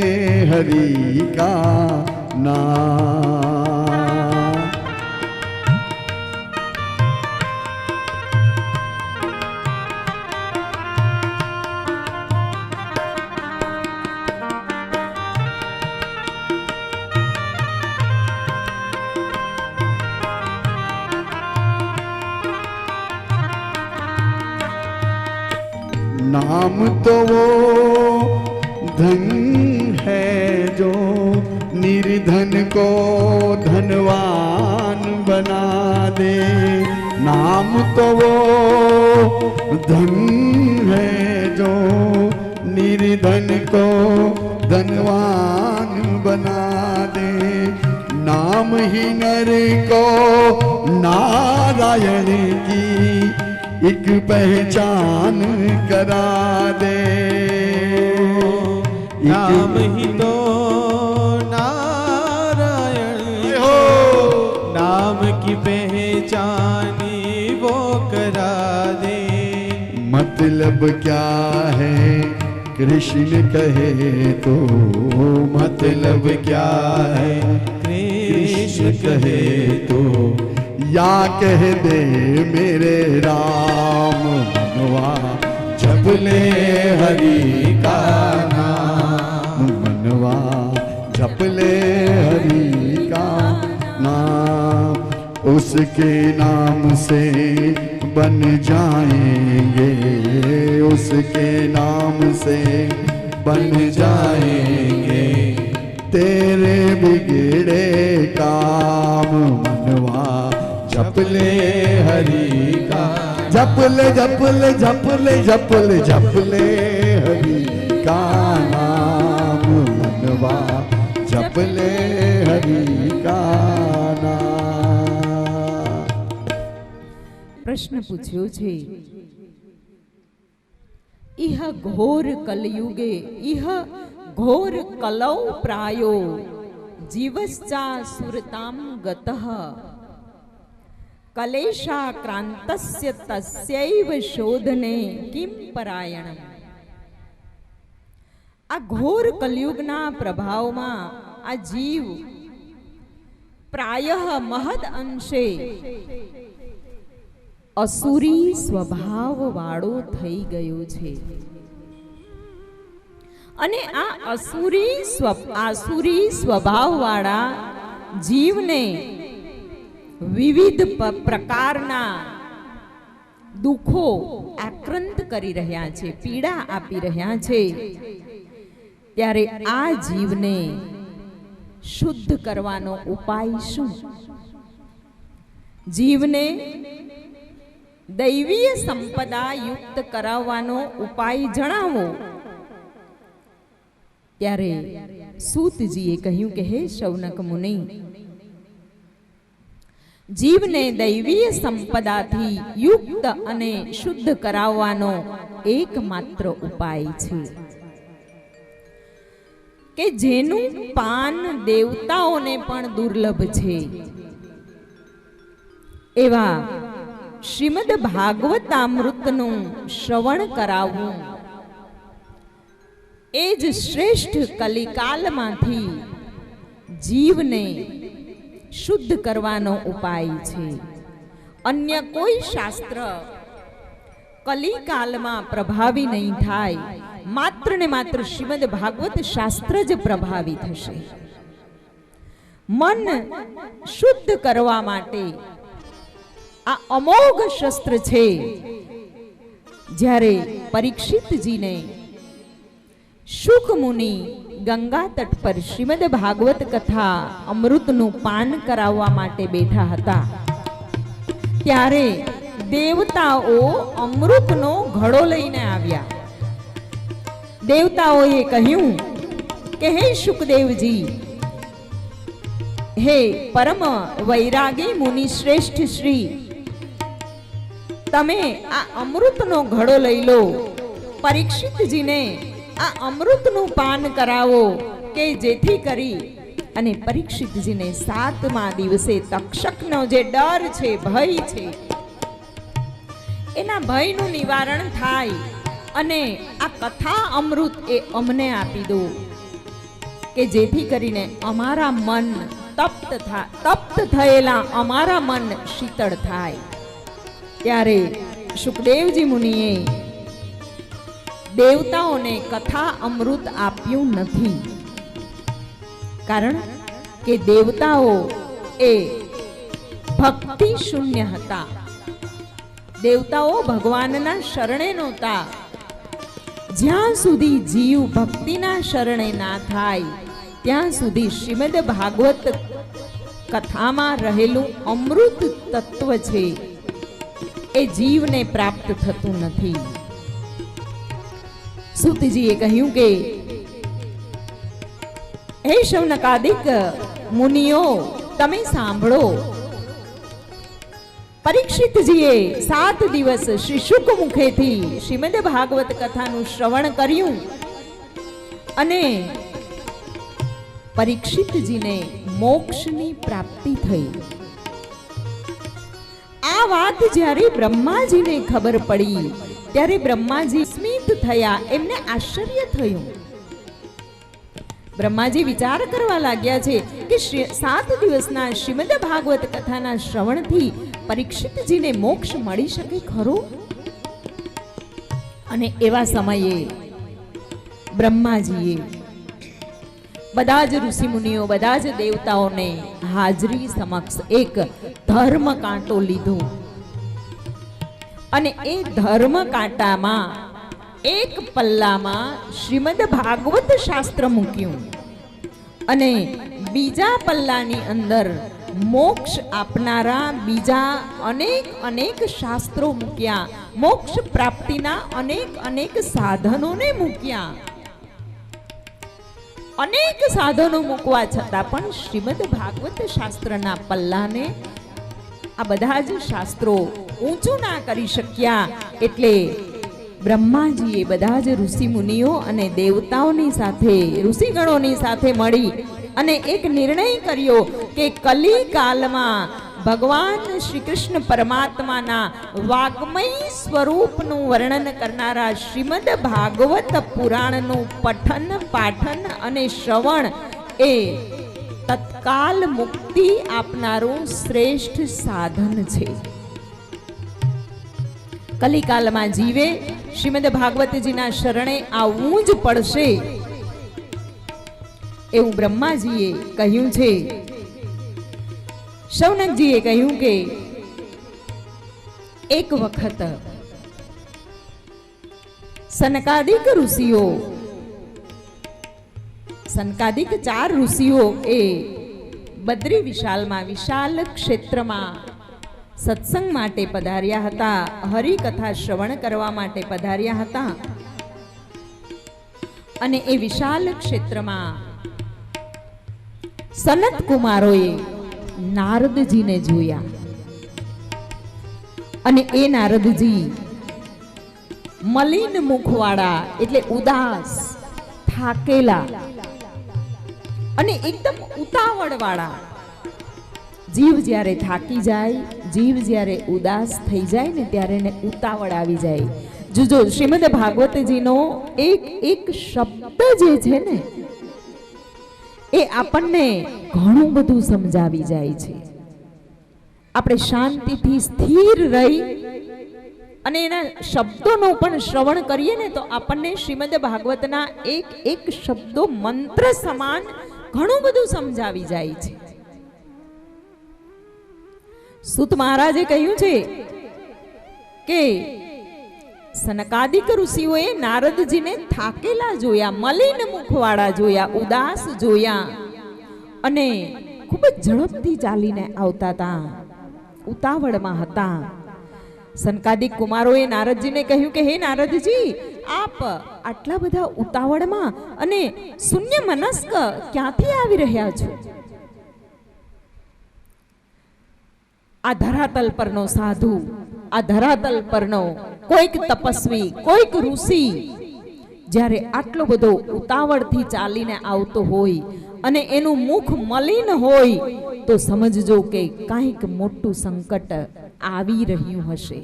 हरि का नाम. नाम तो वो धन है जो निर्धन को धनवान बना दे, नाम तो वो धन है जो निर्धन को धनवान बना दे, नाम ही नर को नारायण की एक पहचान करा दे। नाम ही तो नारायण हो नाम की पहचानी वो करा दे। मतलब क्या है कृष्ण कहे तो, मतलब क्या है कृष्ण कहे तो, या कह दे मेरे राम मनवा जप ले हरि का नाम, मनवा जप ले हरि का नाम। उसके नाम से बन जाएंगे, उसके नाम से बन जाएंगे तेरे बिगड़े काम, मनवा जप ले हरि का, जप ले जप ले जप ले जप ले जप ले हरि का नाम, मनवा जप ले हरि का नाम। પ્રશ્ન પૂછ્યો છે, ઇહ ઘોર કલયુગે ઇહ ઘોર કલૌ પ્રાયો જીવશ્ચા સુરતામ ગતઃ કલેશાક્રાંતસ્ય તસ્યૈવ શોધને કિમ પરાયણમ। આ ઘોર કલયુગના પ્રભાવમાં આ જીવ પ્રાયઃ મહદ અંશે અસુરી સ્વભાવ વાળો થઈ ગયો છે અને આ આસુરી સ્વભાવ વાળા જીવને વિવિધ પ્રકારના દુઃખો આક્રાંત કરી રહ્યા છે, પીડા આપી રહ્યા છે। ત્યારે આ જીવને શુદ્ધ કરવાનો ઉપાય શું? જીવને દૈવીય સંપદા યુક્ત કરાવવાનો ઉપાય જણાવો। ત્યારે સૂતજીએ કહ્યું કે હે શૌનક મુનિ, જીવને દૈવીય સંપદાથી યુક્ત અને શુદ્ધ કરાવવાનો એકમાત્ર ઉપાય છે કે જેનું પાન દેવતાઓને પણ દુર્લભ છે એવા શ્રીમદ ભાગવતામૃતનું શ્રવણ કરાવવું એ જ શ્રેષ્ઠ કલિકાલમાંથી જીવને શુદ્ધ કરવાનો ઉપાય છે। અન્ય કોઈ શાસ્ત્ર કલિકાલમાં પ્રભાવી નહીં થાય, માત્ર ને માત્ર શ્રીમદ ભાગવત શાસ્ત્ર જ પ્રભાવી થશે। મન શુદ્ધ કરવા માટે આ અમોઘ શસ્ત્ર છે। જ્યારે પરીક્ષિતજીને શુક મુનિ ગંગા તટ પર શ્રીમદ ભાગવત કથા અમૃતનું પાન કરાવવા માટે બેઠા હતા, ત્યારે દેવતાઓ અમૃતનો ઘડો લઈને આવ્યા। દેવતાઓએ કહ્યું કે હે શુકદેવજી, હે પરમ વૈરાગી મુનિ શ્રેષ્ઠ શ્રી, તમે આ અમૃતનો ઘડો લઈ લો, પરીક્ષિતજીને આ અમૃતનું પાન કરાવો કે જેથી કરી અને પરીક્ષિતજીને 7મા દિવસે તક્ષકનો જે ડર છે, ભય છે, એના ભયનું નિવારણ થાય અને આ કથા અમૃત એ અમને આપી દો કે જેથી કરીને અમારા મન તપ્ત થયેલા અમારા મન શીતળ થાય। ત્યારે શુકદેવજી મુનિએ દેવતાઓને કથા અમૃત આપ્યું નથી, કારણ કે દેવતાઓ એ ભક્તિ શૂન્ય હતા। દેવતાઓ ભગવાનના શરણે નહોતા। જ્યાં સુધી જીવ ભક્તિના શરણે ના થાય ત્યાં સુધી શ્રીમદ ભાગવત કથામાં રહેલું અમૃત તત્વ છે એ જીવને પ્રાપ્ત થતું નથી। સૂતજીએ કહ્યું કે હે શૌનકાદિક મુનિઓ, તમે સાંભળો, પરીક્ષિતજીએ 7 દિવસ શ્રી શુક મુખેથી શ્રીમદ ભાગવત કથાનું શ્રવણ કર્યું અને પરીક્ષિતજીને મોક્ષની પ્રાપ્તિ થઈ. આ વાત જ્યારે બ્રહ્માજીને ખબર પડી ત્યારે બ્રહ્માજી સ્મિત થયા, એમને આશ્ચર્ય થયું. બ્રહ્માજી વિચાર કરવા લાગ્યા છે કે 7 દિવસના શ્રીમદ ભાગવત કથાના શ્રવણથી પરીક્ષિતજીને મોક્ષ મળી શકે ખરો? અને એવા સમયે બ્રહ્માજીએ બધા જ ઋષિ મુનિઓ, બધા જ દેવતાઓને હાજરી સમક્ષ એક ધર્મ કાંટો લીધો અને એ ધર્મ કાંટામાં એક પલ્લામાં શ્રીમદ ભાગવત શાસ્ત્ર મૂક્યું અને બીજા પલ્લાની અંદર મોક્ષ આપનારા બીજા અનેક શાસ્ત્રો મૂક્યા, મોક્ષ પ્રાપ્તિના અનેક સાધનોને મૂક્યા. અનેક સાધનો મૂકવા છતાં પણ શ્રીમદ ભાગવત શાસ્ત્રના પલ્લાને આ બધા જ શાસ્ત્રો ઊંચું ના કરી શક્યા. એટલે બ્રહ્માજીએ બધા જ ઋષિ મુનિઓ અને દેવતાઓની સાથે, ઋષિગણોની સાથે મળી અને એક નિર્ણય કર્યો કે કલી કાલમાં ભગવાન શ્રી કૃષ્ણ પરમાત્માના વાગ્મય સ્વરૂપનું વર્ણન કરનારા શ્રીમદ ભાગવત પુરાણનું પઠન, પાઠન અને શ્રવણ એ તત્કાલ મુક્તિ આપનારું શ્રેષ્ઠ સાધન છે. કલિકાલમાં જીવે શ્રીમદ ભાગવતજીના શરણે આવવું જ પડશે એવું બ્રહ્માજીએ કહ્યું છે. શૌનકજીએ કહ્યું કે એક વખત સનકાદિક ઋષિઓ, સનકાદિક 4 ઋષિઓ એ બદ્રી વિશાલમાં, વિશાલ ક્ષેત્રમાં સત્સંગ માટે પધાર્યા હતા, હરિકથા શ્રવણ કરવા માટે પધાર્યા હતા. અને એ વિશાલ ક્ષેત્રમાં સનત કુમારોએ નારદજીને જોયા અને એ નારદજી મલિન મુખવાળા, એટલે ઉદાસ, થાકેલા અને એકદમ ઉતાવળવાળા. જીવ જ્યારે થાકી જાય, જીવ જ્યારે ઉદાસ થઈ જાય ને ત્યારે એને ઉતાવળ આવી જાય. જોજો શ્રીમદ ભાગવતજીનો એક શબ્દ જે છે ને એ આપણને ઘણું બધું સમજાવી જાય છે. આપણે શાંતિથી સ્થિર રહી અને એના શબ્દોનું પણ શ્રવણ કરીએ ને તો આપણને શ્રીમદ ભાગવતના એક શબ્દો મંત્ર સમાન ઘણું બધું સમજાવી જાય છે. સૂત મહારાજે કહ્યું છે કે સનકાદિક ઋષિઓએ નારદજીને થાકેલા જોયા, મલિન મુખવાળા જોયા, ઉદાસ જોયા અને ખૂબ જ ઝડપથી ચાલીને આવતા હતા, ઉતાવળમાં હતા. સનકાદિક કુમારોએ નારદજીને કહ્યું કે હે નારદજી, આપ આટલા બધા ઉતાવળમાં અને શૂન્ય મનસ્ક ક્યાંથી આવી રહ્યા છો? આ ધરાતલ પરનો સાધુ, આ ધરાતલ પરનો કોઈક તપસ્વી, કોઈક ઋષિ જ્યારે આટલો બધો ઉતાવળથી ચાલીને આવતો હોય અને એનું મુખ મલિન હોય તો સમજજો કે કંઈક મોટું સંકટ આવી રહ્યું હશે.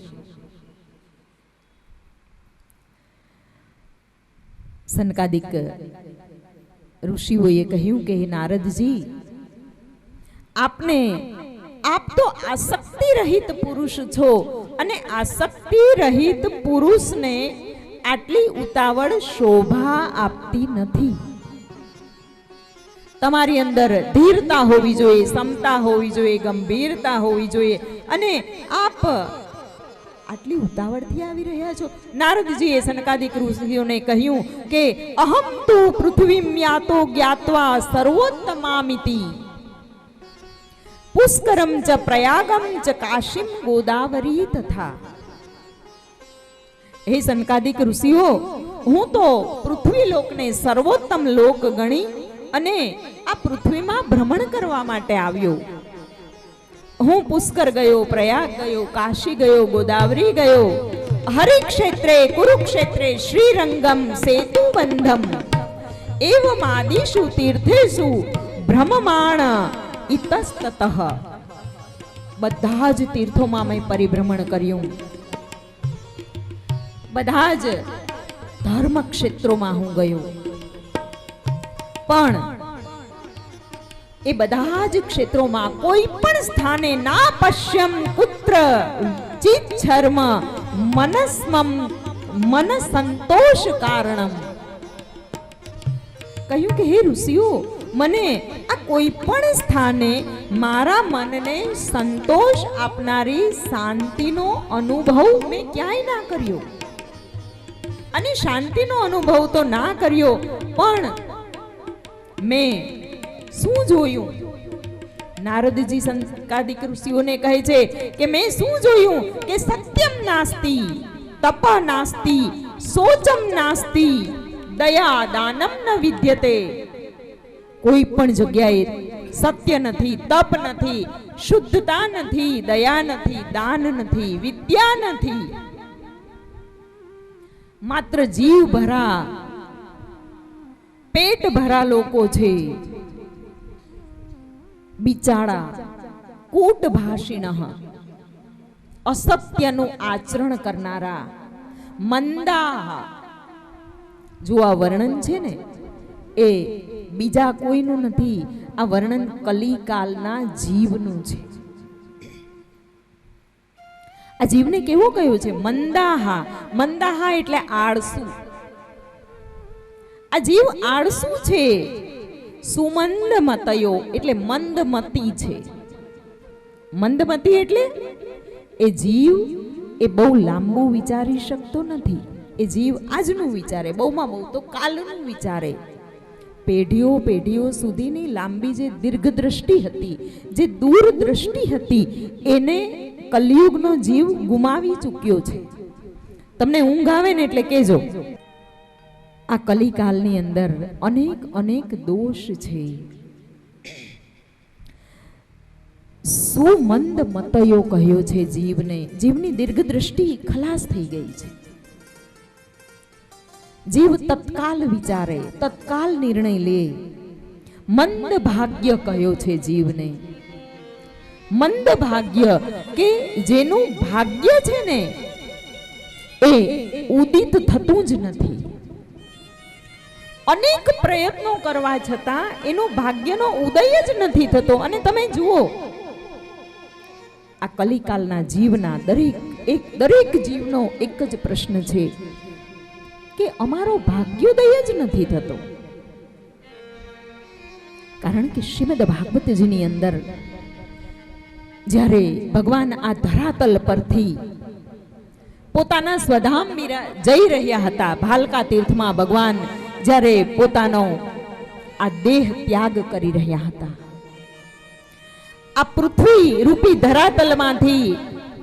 સનકાદિક ઋષિઓએ કહ્યું કે નારદજી, આપ તો આસક્તિ રહિત પુરુષ છો અને આસક્તિ રહિત પુરુષને આટલી ઉતાવળ શોભા આપતી નથી. તમારી અંદર ધીરતા હોવી જોઈએ, સમતા હોવી જોઈએ, ગંભીરતા હોવી જોઈએ અને આપ આટલી ઉતાવળથી આવી રહ્યા છો. નારદજીએ સનકાદિક ઋષિઓને કહ્યું કે અહમ તો પૃથ્વીમ યાતો જ્ઞાત્વા સર્વોત્તમામિતિ પુષ્કરમ ચ પ્રયાગમ ચ કાશીમ ગોદાવરી તથા. હે સનકાદિક ઋષિઓ, હું તો પૃથ્વી લોકને સર્વોત્તમ લોક ગણી અને આ પૃથ્વીમાં ભ્રમણ કરવા માટે આવ્યો. હું પુષ્કર ગયો, પ્રયાગ ગયો, કાશી ગયો, ગોદાવરી ગયો, હરિક્ષેત્રે કુરુક્ષેત્રે શ્રીરંગમ સેતુ બંધમ એવમાદિષુ તીર્થેષુ ભ્રમમાણ ઇતસ્તતઃ. બધા જ તીર્થોમાં મેં પરિભ્રમણ કર્યું, બધા જ ધર્મ ક્ષેત્રોમાં હું ગયો, પણ એ બધા જ ક્ષેત્રોમાં કોઈ પણ સ્થાને ના પશ્યમ કુત્ર ચિચ્છર્મ મનસ્મમ મન સંતોષ કારણમ. કહ્યું કે હે ઋષિઓ, મને આ કોઈ પણ સ્થાને મારા મનને સંતોષ આપનારી શાંતિનો અનુભવ મેં ક્યાંય ના કર્યો. અને શાંતિનો અનુભવ તો ના કર્યો, પણ મેં શું જોયું? નારદજી સંકાદિક ઋષિઓને કહે છે કે મેં શું જોયું કે સત્યમ નાસ્તિ, તપ નાસ્તિ, શોચમ નાસ્તિ, દયા દાનમ ન વિદ્યતે. કોઈ પણ જગ્યાએ સત્ય નથી, તપ નથી, શુદ્ધતા નથી, દયા નથી, દાન નથી, વિદ્યા નથી. માત્ર જીવ ભરા, પેટ ભરા લોકો છે, બિચારા કૂટ ભાષિણ, અસત્યનું આચરણ કરનારા, મંદા. જો આ વર્ણન છે ને એ બીજા કોઈનું નથી, આ વર્ણન કલિકાલના જીવનું છે. આ જીવને કેવો કયો છે? મંદાહા. મંદાહા એટલે આળસુ. આ જીવ આળસુ છે. સુમંદ મતયો એટલે મંદમતી છે. મંદમતી એટલે એ જીવ એ બહુ લાંબુ વિચારી શકતો નથી. એ જીવ આજનું વિચારે, બહુમાં બહુ તો કાલનું વિચારે. પેઢીઓ પેઢીઓ સુધીની લાંબી જે દીર્ઘ દ્રષ્ટિ હતી, જે દૂરદ્રષ્ટિ હતી, એને કલિયુગનો જીવ ગુમાવી ચૂક્યો છે. તમને ઊંઘ આવે ને એટલે કહેજો. આ કલિકાલની અંદર અનેક અનેક દોષ છે. સુમંદ મતયો કહ્યો છે જીવને. જીવની દીર્ઘ દ્રષ્ટિ ખલાસ થઈ ગઈ છે. જીવ તત્કાલ વિચારે, તત્કાલ નિર્ણય લે. મંદ ભાગ્ય કહ્યો છે જીવને. મંદ ભાગ્ય કે જેનું ભાગ્ય છે ને એ ઉદિત થતું જ નથી. અનેક પ્રયત્નો કરવા છતાં એનું ભાગ્યનો ઉદય જ નથી થતો. અને તમે જુઓ, આ કલિકાલના જીવના દરેક જીવનો એક જ પ્રશ્ન છે કે અમારો ભાગ્યોદય જ નથી થતો. કારણ કે શ્રીમદ ભાગવતજીની અંદર જ્યારે ભગવાન આ ધરાતલ પરથી પોતાના સ્વધામ જઈ રહ્યા હતા, ભાલકા તીર્થમાં ભગવાન જ્યારે પોતાનો આ દેહ ત્યાગ કરી રહ્યા હતા, આ પૃથ્વી રૂપી ધરાતલમાંથી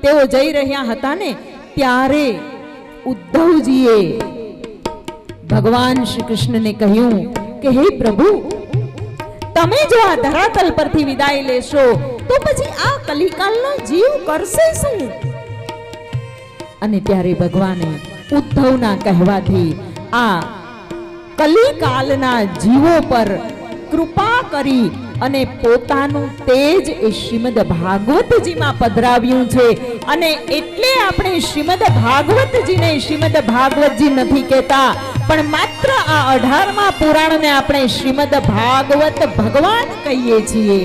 તેઓ જઈ રહ્યા હતા ને, ત્યારે ઉદ્ધવજીએ ભગવાન શ્રી કૃષ્ણને કહ્યું કે હે પ્રભુ, તમે જો આ ધરાતલ પરથી વિદાય લેશો તો પછી આ કલિકાલનો જીવ કરશે શું? અને ત્યારે ભગવાને ઉદ્ધવના કહેવાથી આ કલિકાલના જીવો પર કૃપા કરી અને પોતાનું તેજ એ શ્રીમદ ભાગવતજીમાં પધરાવ્યું છે. અને એટલે આપણે શ્રીમદ ભાગવતજીને શ્રીમદ ભાગવતજી નથી કહેતા, પણ માત્ર આ 18મા પુરાણને આપણે શ્રીમદ ભાગવત ભગવાન કહીએ છીએ.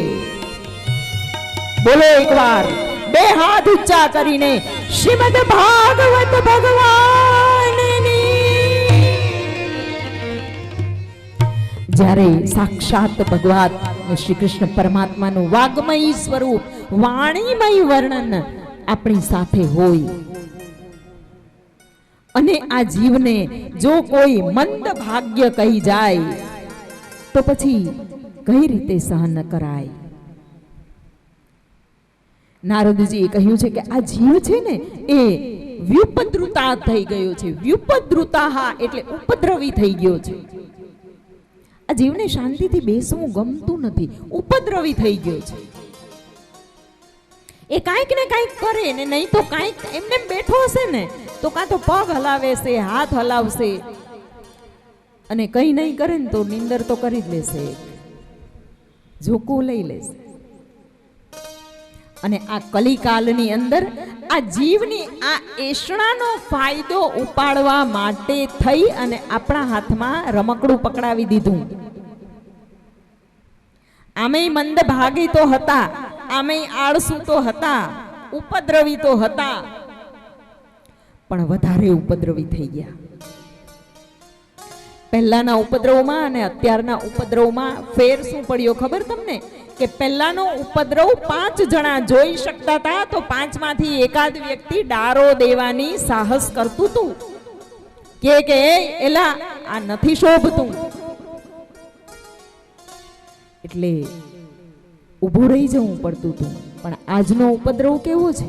બોલો એકવાર બે હાથ ઊંચા કરીને શ્રીમદ ભાગવત ભગવાનની. જ્યારે સાક્ષાત ભગવાન શ્રી કૃષ્ણ પરમાત્માનું વાગ્મય સ્વરૂપ, વાણીમય વર્ણન આપણી સાથે હોય અને આ જીવને જો કોઈ મંદ ભાગ્ય કહી જાય તો પછી કઈ રીતે સહન કરાય? નારદજીએ કહ્યું છે કે આ જીવ છે ને એ વ્યુપદ્રુતા થઈ ગયો છે. વ્યુપદ્રુતા એટલે ઉપદ્રવી થઈ ગયો છે. આ જીવને શાંતિથી બેસવું ગમતું નથી, ઉપદ્રવી થઈ ગયો છે. એ કાંઈક ને કાંઈક કરે ને, નહીં તો કાંઈક એમને બેઠો હશે ને તો કાં તો પગ હલાવે છે, હાથ હલાવશે, અને કંઈ નહીં કરે ને તો નીંદર તો કરી જ લેશે, ઝોકું લઈ લેશે. અને આ કલિકાલની અંદર આ જીવની આ એષણાનો ફાયદો ઉપાડવા માટે થઈ અને આપણા હાથમાં રમકડું પકડાવી દીધું. આમેય મંદ ભાગી તો હતા, આમેય આળસુ તો હતા, ઉપદ્રવી તો હતા, પણ વધારે ઉપદ્રવી થઈ ગયા. પહેલાના ઉપદ્રવમાં અને અત્યારના ઉપદ્રવમાં ફેર શું પડ્યો ખબર તમને? કે પહેલાનો ઉપદ્રવ 5 જણા જોઈ શકતા હતા તો 5 માંથી એકાદ વ્યક્તિ ડારો દેવાની સાહસ કરતું હતું કે એલા આ નથી શોભતું, એટલે ઊભું રહી જવું પડતું હતું. પણ આજનો ઉપદ્રવ કેવો છે?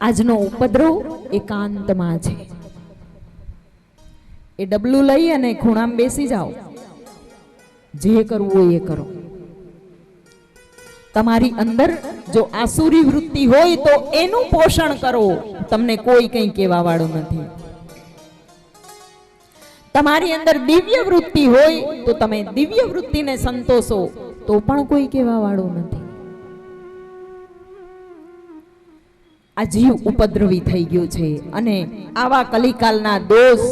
આજનો ઉપદ્રવ એકાંતમાં છે. એ ડબલું લઈ અને ખૂણામાં બેસી જાઓ, જે કરવું હોય એ કરો. તમારી અંદર જો આસુરી વૃત્તિ હોય તો એનું પોષણ કરો, તમને કોઈ કંઈ કહેવા વાળું નથી. તમારી અંદર દિવ્ય વૃત્તિ હોય તો તમે દિવ્ય વૃત્તિને સંતોષો, તો પણ કોઈ કહેવા વાળું નથી. આ જીવ ઉપદ્રવી થઈ ગયો છે. અને આવા કલિકાલના દોષ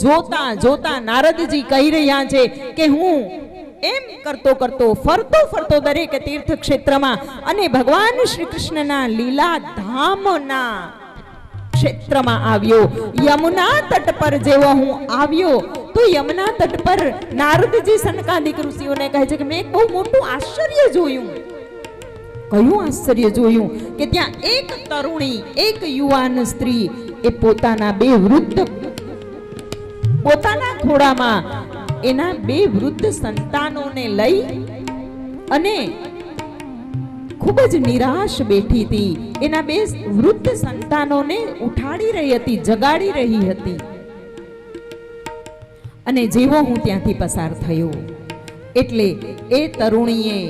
જોતા જોતા નારદજી કહી રહ્યા છે કે હું એમ કરતો કરતો ફરતો ફરતો દરેક તીર્થ ક્ષેત્રમાં અને ભગવાન શ્રી કૃષ્ણના લીલા ધામના ક્ષેત્રમાં આવ્યો. યમુના તટ પર જેવો હું આવ્યો તો યમુના તટ પર નારદજી સનકાદિક ઋષિઓને કહે છે કે મેં એક બહુ મોટું આશ્ચર્ય જોયું. કયું આશ્ચર્ય જોયું? કે ત્યાં એક તરુણી, એક યુવાન સ્ત્રી એ પોતાના 2 વૃદ્ધ, પોતાના ખોળામાં એના 2 વૃદ્ધ સંતાનોને લઈ અને ખૂબ જ નિરાશ બેઠી હતી. એના 2 વૃદ્ધ સંતાનોને ઉઠાડી રહી હતી, જગાડી રહી હતી. અને જેવો હું ત્યાંથી પસાર થયો એટલે એ તરુણીએ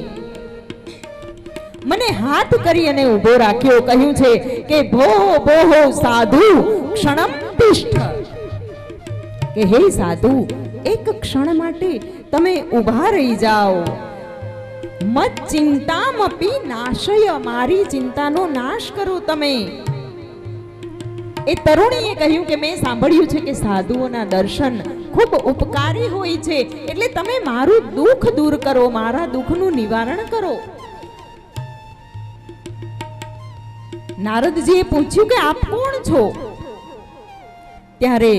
મને હાથ કરી અને ઊભો રાખ્યો. કહ્યું છે કે ભોહો ભોહો સાધુ ક્ષણમ તિષ્ઠ, કે હે સાધુ એક ક્ષણ માટે તમે ઊભા રહી જાઓ. મત ચિંતામપી નાશય, મારી ચિંતાનો નાશ કરો તમે. એ તરુણીએ કહ્યું કે મેં સાંભળ્યું છે કે સાધુઓના દર્શન ખૂબ ઉપકારી હોય છે, એટલે તમે મારું દુઃખ દૂર કરો, મારા દુઃખનું નિવારણ કરો. નારદજીએ પૂછ્યું કે આપ કોણ છો? ત્યારે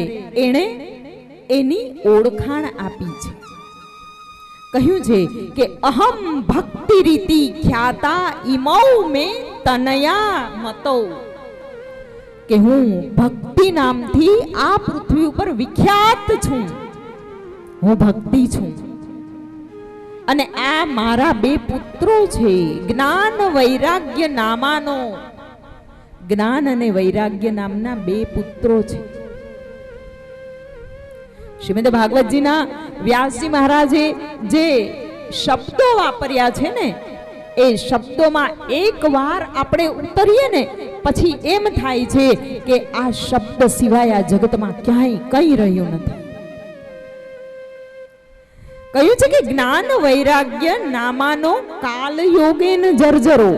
એણે એની ઓળખાણ આપી છે. કહ્યું છે કે અહમ ભક્તિ રીતિ ખ્યાતા ઇમૌ મે તનયા મતો, કે હું ભક્તિ નામથી આ પૃથ્વી ઉપર વિખ્યાત છું, હું ભક્તિ છું. અને આ મારા 2 પુત્રો છે, જ્ઞાન વૈરાગ્ય નામાનો, જ્ઞાન અને વૈરાગ્ય નામના 2 પુત્રો છે. શ્રીમદ ભાગવતજીના વ્યાસજી મહારાજે જે શબ્દો વાપર્યા છે ને, એ શબ્દોમાં એકવાર આપણે ઉતરીએ ને પછી એમ થાય છે કે આ શબ્દ સિવાય આ જગતમાં ક્યાંય કંઈ રહ્યું નથી. કહ્યું છે કે જ્ઞાન વૈરાગ્ય નામાનો કાલ યોગેન જર્જરો.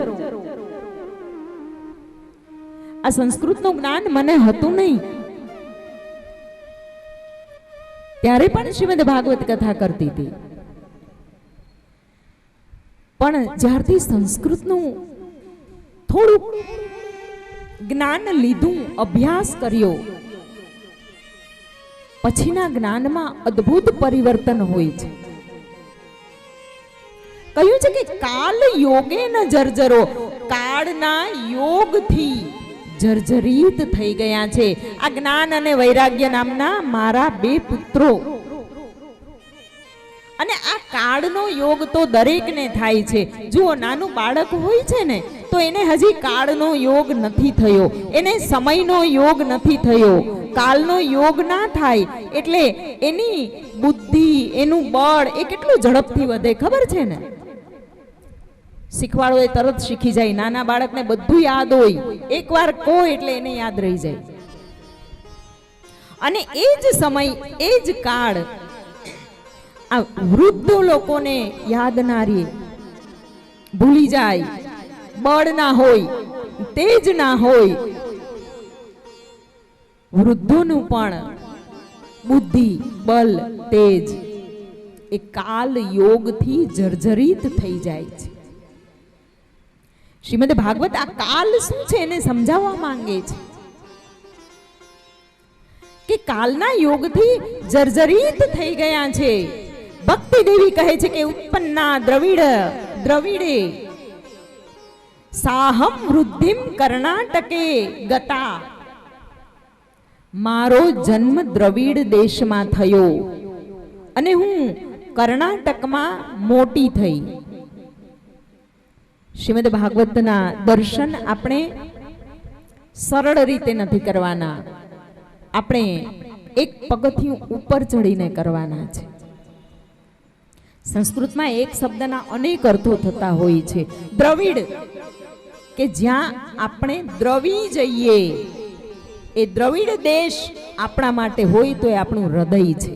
આ સંસ્કૃતનું જ્ઞાન મને હતું નહીં, ત્યારે પણ શ્રીમદ ભાગવત કથા કરતી હતી. પણ જ્યારથી સંસ્કૃતનું થોડું જ્ઞાન લીધું, અભ્યાસ કર્યો, પછીના જ્ઞાનમાં અદ્ભુત પરિવર્તન હોય છે. કહ્યું છે કે કાલ યોગે ન જર્જરો, કાળના યોગથી જર્જરિત થઈ ગયા છે આ જ્ઞાન અને વૈરાગ્ય નામના મારા 2 પુત્રો. અને આ કાળનો યોગ તો દરેકને થાય છે. જુઓ, નાનું બાળક હોય છે ને તો એને હજી કાળનો યોગ નથી થયો, એને સમયનો યોગ નથી થયો, કાલનો યોગ ના થાય એટલે એની બુદ્ધિ, એનું બળ એ કેટલું ઝડપથી વધે ખબર છે ને? શીખવાડો એ તરત શીખી જાય. નાના બાળકને બધું યાદ હોય, એકવાર કહો એટલે એને યાદ રહી જાય. અને એ જ સમય, એ જ કાળ આ વૃદ્ધ લોકોને યાદ ના રહે, ભૂલી જાય, બળ ના હોય, તેજ ના હોય. વૃદ્ધોનું પણ બુદ્ધિ, બલ, તેજ એ કાલ યોગથી જર્જરિત થઈ જાય છે. શ્રીમદ ભાગવત આ કાલ શું છે એને સમજાવવા માંગે છે કે કાલના યોગથી જર્જરિત થઈ ગયા છે. ભક્તિ દેવી કહે છે કે ઉત્પન્ના દ્રવિડે સાહમ વૃદ્ધિમ કર્ણાટકે ગતા. મારો જન્મ દ્રવિડ દેશમાં થયો અને હું કર્ણાટકમાં મોટી થઈ. શ્રીમદ ભાગવતના દર્શન આપણે સરળ રીતે નથી કરવાના, આપણે એક પગથિયું ઉપર ચડીને કરવાના છે. સંસ્કૃતમાં એક શબ્દના અનેક અર્થો થતા હોય છે. દ્રવિડ કે જ્યાં આપણે દ્રવી જઈએ, એ દ્રવિડ દેશ આપણા માટે હોય તો એ આપણું હૃદય છે.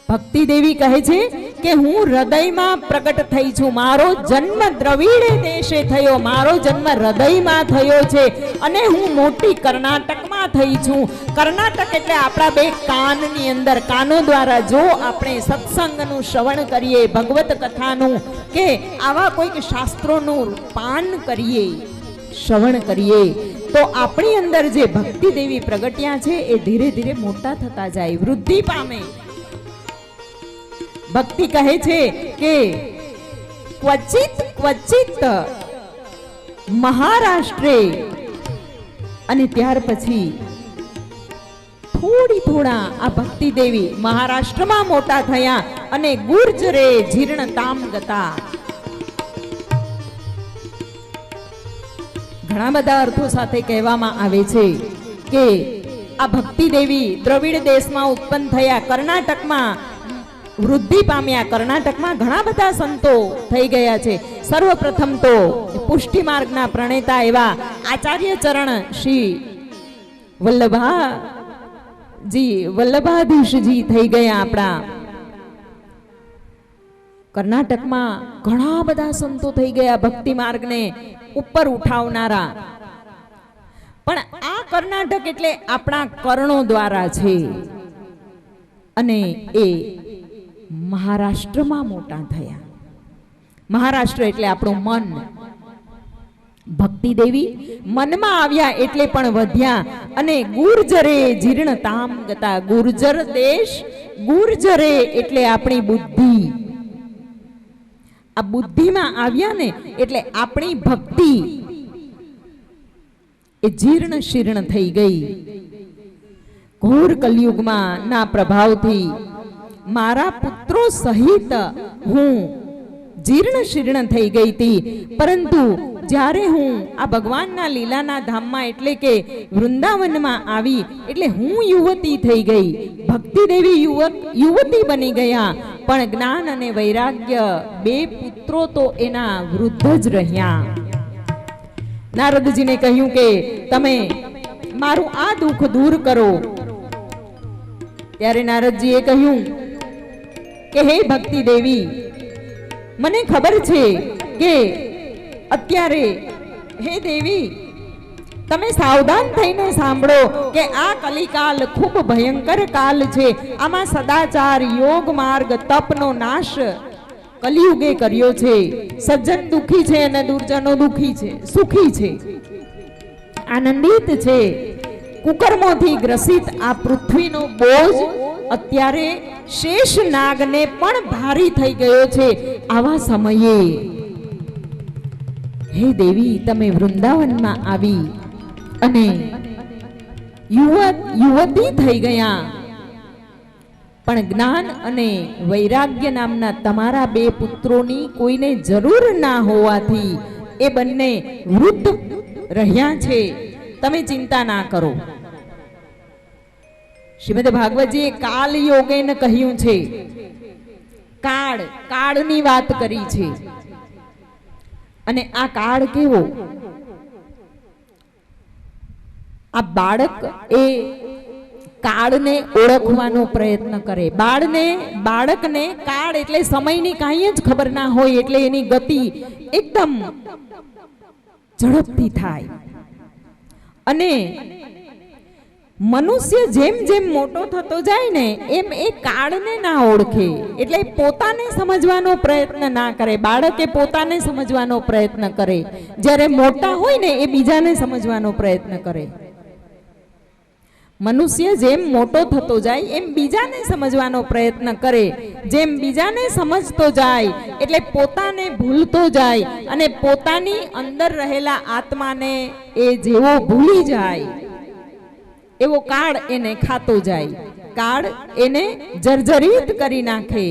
ભક્તિ દેવી કહે છે કે હું હૃદયમાં પ્રગટ થઈ છું. મારો જન્મ દ્રવિડ દેશે થયો, મારો જન્મ હૃદયમાં થયો છે અને હું મોટી કર્ણાટકમાં થઈ છું. કર્ણાટક એટલે આપણા બે કાનની અંદર, કાનો દ્વારા જો આપણે સત્સંગનું શ્રવણ કરીએ, ભગવત કથાનું કે આવા કોઈક શાસ્ત્રોનું પાન કરીએ, શ્રવણ કરીએ, તો આપણી અંદર જે ભક્તિ દેવી પ્રગટ્યા છે એ ધીરે ધીરે મોટા થતા જાય, વૃદ્ધિ પામે. ભક્તિ કહે છે કે ક્વચિત મહારાષ્ટ્રે, અને ત્યાર પછી થોડા આ ભક્તિ દેવી મહારાષ્ટ્રમાં મોટા થયા અને ગુર્જરે જીર્ણતામ ગતા. ઘણા બધા અર્થો સાથે કહેવામાં આવે છે કે આ ભક્તિ દેવી દ્રવિડ દેશમાં ઉત્પન્ન થયા, કર્ણાટકમાં વૃદ્ધિ પામ્યા. કર્ણાટકમાં ઘણા બધા સંતો થઈ ગયા છે. સર્વપ્રથમ તો પુષ્ટિ માર્ગના પ્રણેતા એવા આચાર્ય ચરણ શ્રી વલ્લભાધીશજી થઈ ગયા આપણા. કર્ણાટકમાં ઘણા બધા સંતો થઈ ગયા ભક્તિ માર્ગને ઉપર ઉઠાવનારા. પણ આ કર્ણાટક એટલે આપણા કર્ણો દ્વારા છે અને એ મહારાષ્ટ્રમાં મોટા થયા. મહારાષ્ટ્ર એટલે આપણું મન. ભક્તિ દેવી મનમાં આવ્યા એટલે પણ વધ્યા અને ગુર્જરે જીર્ણતામ ગતા. ગુર્જર દેશ, ગુર્જરે એટલે આપણી બુદ્ધિ. આ બુદ્ધિમાં આવ્યા ને એટલે આપણી ભક્તિ એ જીર્ણ શીર્ણ થઈ ગઈ. ઘોર કલયુગમાં ના પ્રભાવથી મારા પુત્રો સહિત હું જીર્ણ શીર્ણ થઈ ગઈ હતી. પરંતુ જ્યારે હું આ ભગવાનના લીલાના ધામમાં એટલે કે વૃંદાવનમાં આવી એટલે હું યુવતી થઈ ગઈ. ભક્તિ દેવી યુવતી બની ગયા, પણ જ્ઞાન અને વૈરાગ્ય બે પુત્રો તો એના વૃદ્ધ જ રહ્યા. નારદજીને કહ્યું કે તમે મારું આ દુઃખ દૂર કરો. ત્યારે નારદજીએ કહ્યું કે હે ભક્તિ દેવી, મને ખબર છે કે અત્યારે, હે દેવી તમે સાવધાન થઈને સાંભળો કે આ કલિકાલ ખૂબ ભયંકર કાલ છે. આમાં સદાચાર, યોગ માર્ગ, તપનો નાશ કલિયુગે કર્યો છે. સજ્જન દુખી છે અને દુર્જનો દુખી છે, સુખી છે, આનંદિત છે. કુકર્મોથી ગ્રસિત આ પૃથ્વીનો બોજ અત્યારે શેષ નાગને પણ ભારી થઈ ગયો છે. આવા સમયે હે દેવી તમે વૃંદાવનમાં આવી અને યુવતી થઈ ગયા, પણ જ્ઞાન અને વૈરાગ્ય નામના તમારા બે પુત્રોની કોઈને જરૂર ના હોવાથી એ બંને વૃદ્ધ રહ્યા છે. તમે ચિંતા ના કરો. શ્રીમદ ભાગવતજીએ કાલ યોગેન કહ્યું છે. કાળની વાત કરી છે. અને આ કાળ કેવો, આ બાળક એ કાળને ઓળખવાનો પ્રયત્ન કરે. બાળકને કાળ એટલે સમયની કાંઈ જ ખબર ના હોય, એટલે એની ગતિ એકદમ ઝડપથી થાય. અને મનુષ્ય જેમ જેમ મોટો થતો જાય ને એમ એ કાળને ના ઓળખે, એટલે પોતાને સમજવાનો પ્રયત્ન ના કરે. બાળકે પોતાને સમજવાનો પ્રયત્ન કરે, જ્યારે મોટા હોય ને એ બીજાને સમજવાનો પ્રયત્ન કરે. મનુષ્ય જેમ મોટો થતો જાય એમ બીજાને સમજવાનો પ્રયત્ન કરે. જેમ બીજાને સમજતો જાય એટલે પોતાને ભૂલતો જાય, અને પોતાની અંદર રહેલા આત્માને એ જેવો ભૂલી જાય એવો કાળ એને ખાતો જાય. કાળ એને જર્જરિત કરી નાખે.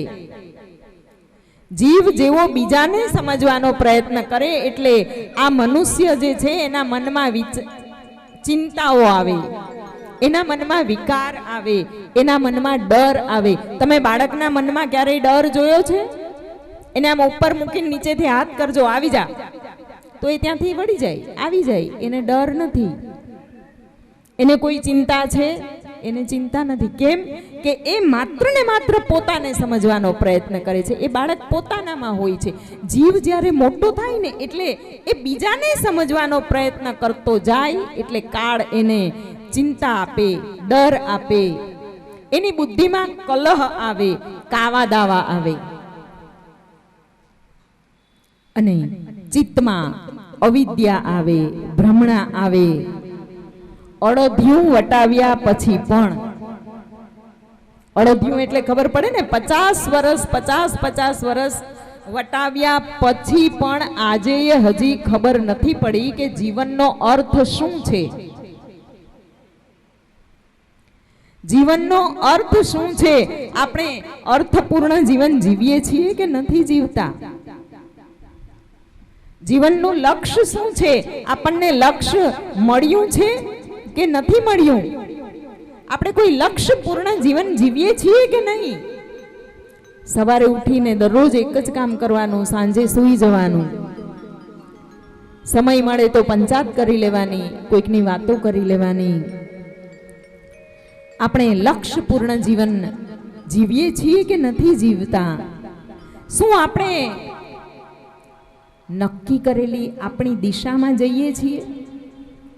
જીવ જેવો બીજાને સમજવાનો પ્રયત્ન કરે એટલે આ મનુષ્ય જે છે એના મનમાં ચિંતાઓ આવે, એના મનમાં વિકાર આવે, એના મનમાં ડર આવે. તમે બાળકના મનમાં ક્યારેય ડર જોયો છે? એને આમ ઉપર મૂકીને નીચેથી હાથ કરજો, આવી જા, તો એ ત્યાંથી વળી જાય, આવી જાય. એને ડર નથી. એને કોઈ ચિંતા છે? એને ચિંતા નથી. કેમ કે એ માત્ર ને માત્ર પોતાને સમજવાનો પ્રયત્ન કરે છે. એ બાળક પોતાનામાં હોય છે. જીવ જ્યારે મોટો થાય ને એટલે એ બીજાને સમજવાનો પ્રયત્ન કરતો જાય, એટલે કાળ એને ચિંતા આપે, ડર આપે, એની બુદ્ધિમાં કલહ આવે, કાવા દાવા આવે, અને ચિત્તમાં અવિદ્યા આવે, ભ્રમણા આવે. અડધ્યું વટાવ્યા પછી પણ, અડધ્યું એટલે ખબર પડે ને, 50 વર્ષ વટાવ્યા પછી પણ આજે હજી ખબર નથી પડી કે જીવનનો અર્થ શું છે. જીવનનો અર્થ શું છે? આપણે અર્થપૂર્ણ જીવન જીવીએ છીએ કે નથી જીવતા? જીવનનું લક્ષ્ય શું છે? આપણને લક્ષ્ય મળ્યું છે કે નથી મળ્યું? આપણે કોઈ લક્ષ્યપૂર્ણ જીવન જીવીએ છીએ કે નહીં? સવારે ઉઠીને દરરોજ એક જ કામ કરવાનું, સાંજે સૂઈ જવાનું, સમય મળે તો પંચાયત કરી લેવાની, કોઈકની વાતો કરી લેવાની. આપણે લક્ષ્યપૂર્ણ જીવન જીવીએ છીએ કે નથી જીવતા? શું આપણે નક્કી કરેલી આપણી દિશામાં જઈએ છીએ?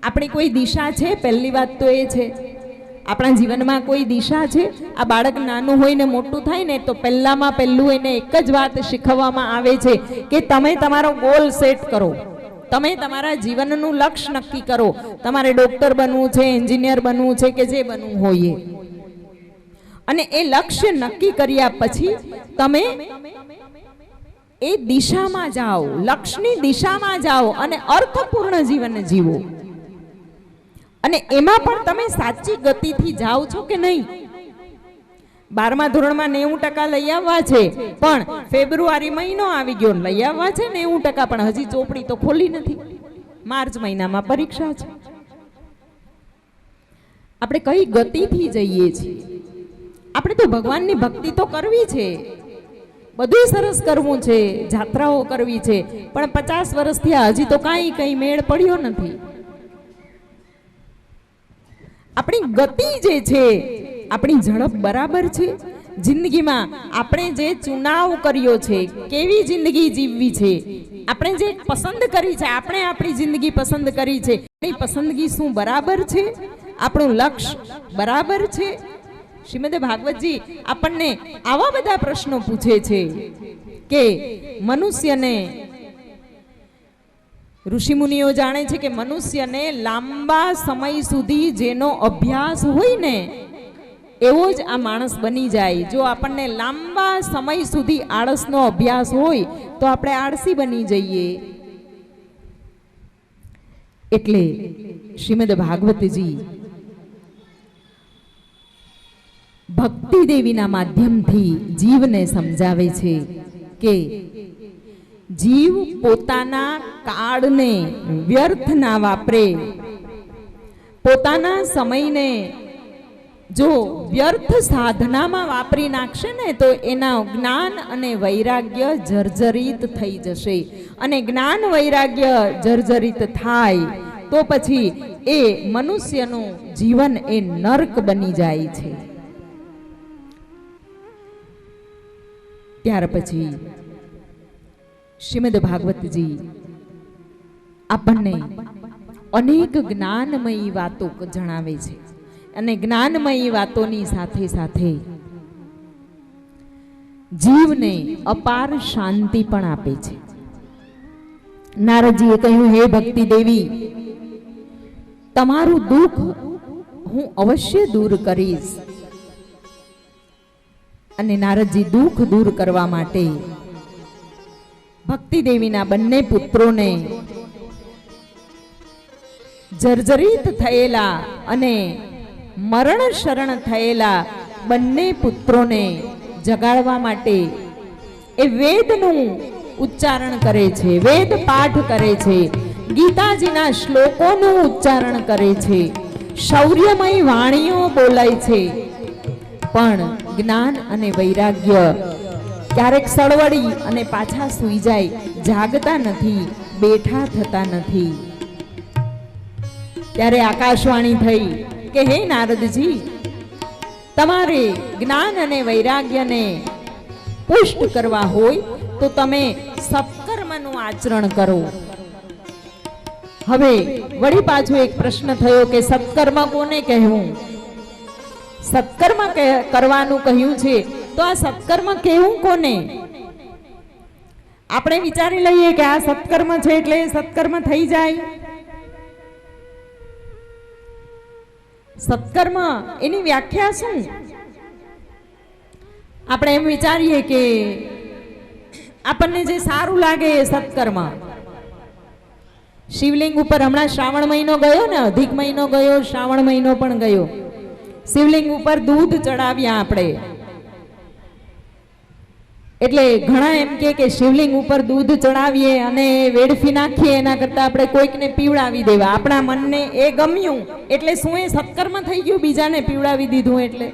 આપણી કોઈ દિશા છે? પહેલી વાત તો એ છે, આપણા જીવનમાં કોઈ દિશા છે? આ બાળક નાનું હોય ને મોટું થાય ને તો પહેલું એને એક જ વાત શીખવવામાં આવે છે કે તમે તમારો ગોલ સેટ કરો, તમે તમારા જીવનનું લક્ષ્ય નક્કી કરો. તમારે ડોક્ટર બનવું છે, એન્જિનિયર બનવું છે કે જે બનવું હોય, અને એ લક્ષ્ય નક્કી કર્યા પછી તમે એ દિશામાં જાઓ, લક્ષ્યની દિશામાં જાઓ અને અર્થપૂર્ણ જીવન જીવો. અને એમાં પણ તમે સાચી ગતિથી જાઓ છો કે નહીં? 12મા ધોરણમાં 90% લઈ આવવા છે, પણ ફેબ્રુઆરી મહિનો આવી ગયો, લઈ આવવા છે 90%, પણ હજી ચોપડી તો ખોલી નથી. માર્ચ મહિનામાં પરીક્ષા છે. આપણે કઈ ગતિથી જઈએ છીએ? આપણે તો ભગવાનની ભક્તિ તો કરવી છે, બધું સરસ કરવું છે, જાત્રાઓ કરવી છે, પણ 50 વર્ષ થયા હજી તો કઈ મેળ પડ્યો નથી. આપણી ગતિ જે છે, આપણી ઝડપ બરાબર છે? જિંદગીમાં આપણે જે ચુનાવ કર્યો છે, કેવી જિંદગી જીવવી છે, આપણે જે પસંદ કરી છે, આપણે આપણી જિંદગી પસંદ કરી છે, આપણી પસંદગી શું બરાબર છે? આપણું લક્ષ્ય બરાબર છે? શ્રીમદ ભાગવતજી આપણને આવા બધા પ્રશ્નો પૂછે છે કે મનુષ્યને, ઋષિમુનિઓ જાણે છે કે મનુષ્યને લાંબા સમય સુધી જેનો અભ્યાસ હોય ને એવો જ આ માણસ બની જાય. જો આપણને લાંબા સમય સુધી આળસનો અભ્યાસ હોય તો આપણે આળસી બની જઈએ. એટલે શ્રીમદ ભાગવતજી ભક્તિ દેવીના માધ્યમથી જીવને સમજાવે છે કે જીવ પોતાના કાળને વ્યર્થ ના વાપરે, પોતાના સમયને જો વ્યર્થ સાધનામાં વાપરી નાખશે ને તો એના જ્ઞાન અને વૈરાગ્ય જર્જરિત થઈ જશે, અને જ્ઞાન વૈરાગ્ય જર્જરિત થાય તો પછી એ મનુષ્યનું જીવન એ નર્ક બની જાય છે. ત્યાર પછી શ્રીમદ ભાગવતજી આપણને અનેક જ્ઞાનમયી વાતો જણાવે છે, અને જ્ઞાનમયી વાતોની સાથે સાથે જીવને અપાર શાંતિ પણ આપે છે. નારદજીએ કહ્યું, હે ભક્તિ દેવી, તમારું દુઃખ હું અવશ્ય દૂર કરીશ. અને નારદજી દુઃખ દૂર કરવા માટે ભક્તિ દેવીના બંને પુત્રોને જર્જરિત થયેલા અને મરણ શરણ થયેલા બંને પુત્રોને જગાડવા માટે એ વેદનું ઉચ્ચારણ કરે છે, વેદ પાઠ કરે છે, ગીતાજીના શ્લોકોનું ઉચ્ચારણ કરે છે, શૌર્યમય વાણીઓ બોલાય છે, પણ જ્ઞાન અને વૈરાગ્ય ક્યારેક સળવડી અને પાછા સૂઈ જાય, જાગતા નથી, બેઠા થતા નથી. ત્યારે આકાશવાણી થઈ કે હે નારદજી, તમારે જ્ઞાન અને વૈરાગ્યને પુષ્ટ કરવા હોય તો તમે સત્કર્મનું આચરણ કરો. હવે વળી પાછો એક પ્રશ્ન થયો કે સત્કર્મ કોને કહેવું? સત્કર્મ કરવાનું કહ્યું છે તો આ સત્કર્મ કહેવું કોને? આપણે વિચારી લઈએ કે આ સત્કર્મ છે એટલે સત્કર્મ થઈ જાય. સત્કર્મ એની વ્યાખ્યા શું? આપણે એમ વિચારીએ કે આપણને જે સારું લાગે એ સત્કર્મ. શિવલિંગ ઉપર હમણાં શ્રાવણ મહિનો ગયો ને, અધિક મહિનો ગયો, શ્રાવણ મહિનો પણ ગયો. શિવલિંગ ઉપર દૂધ ચડાવ્યા આપણે, એટલે ઘણા એમ કે શિવલિંગ ઉપર દૂધ ચડાવીએ અને વેડફી નાખીએ એના કરતા આપણે કોઈકને પીવડાવી દેવા. આપણા મનને એ ગમ્યું એટલે શું એ સત્કર્મ થઈ ગયું? બીજાને પીવડાવી દીધું એટલે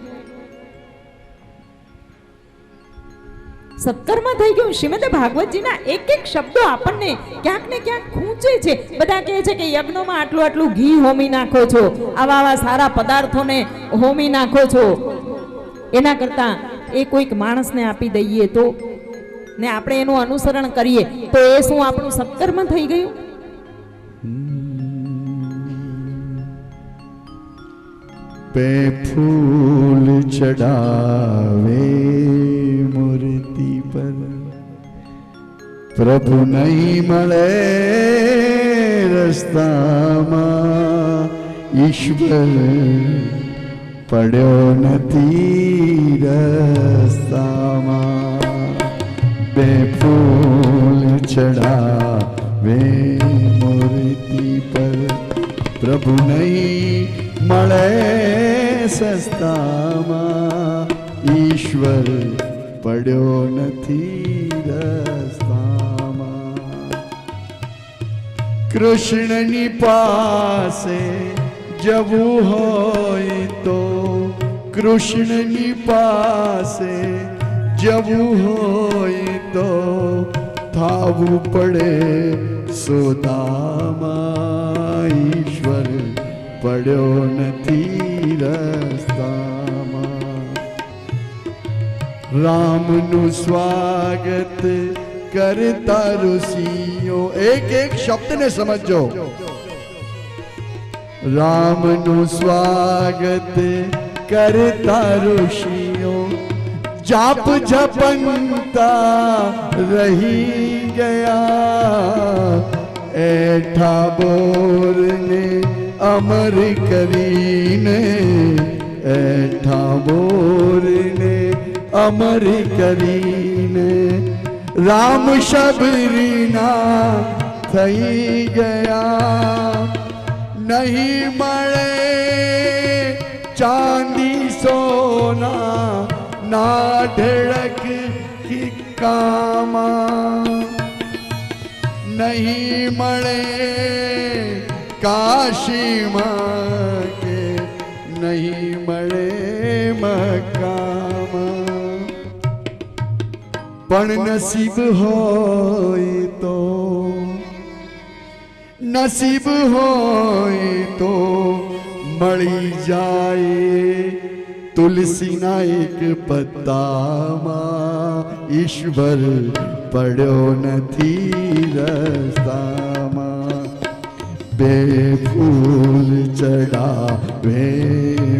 સત્કર્મ થઈ ગયું. શ્રીમદ ભાગવતજીના એક એક શબ્દો આપણને ક્યાંક ને ક્યાંક ખૂંચે છે. બધા કહે છે કે યજ્ઞોમાં આટલું આટલું ઘી હોમી નાખો છો, આવા આવા સારા પદાર્થોને હોમી નાખો છો, એના કરતા એ કોઈક માણસને આપી દઈએ તો, ને આપણે એનું અનુસરણ કરીએ તો એ શું આપણું સત્કર્મ થઈ ગયું? पे फूल चढ़ावे मूर्ति पर, प्रभु नहीं मले रस्ताમાં, ઈશ્વર પડ્યો નથી રસ્તામાં. બે ફૂલ ચઢાવે મૂર્તિ પર, પ્રભુ નહીં મળે સસ્તામાં, ઈશ્વર પડ્યો નથી રસ્તામાં. કૃષ્ણની પાસે જવું હોય તો, કૃષ્ણની પાસે જવું હોય તો થાવું પડે સોદામાં, ઈશ્વર પડ્યો નથી રસ્તામાં. રામનું સ્વાગત કરતા ઋષિઓ, એક એક શબ્દને સમજો. રામનું સ્વાગત કરતા ઋષિઓ જાપ જપંતા રહી ગયા, એઠા બોરને અમર કરીને, એઠા બોરને અમર કરીને, રામ શબરીના થઈ ગયા. નહીં મળે ચાંદી સોના ના ઢળક કિક્કામાં, નહીં મળે કાશીમાં કે નહીં મળે પણ નસીબ હોય તો, નસીબ હોય તો મળી જાય તુલસીના એક પત્તામાં. ઈશ્વર પડ્યો નથી રસ્તામાં. બે ફૂલ ચડાવે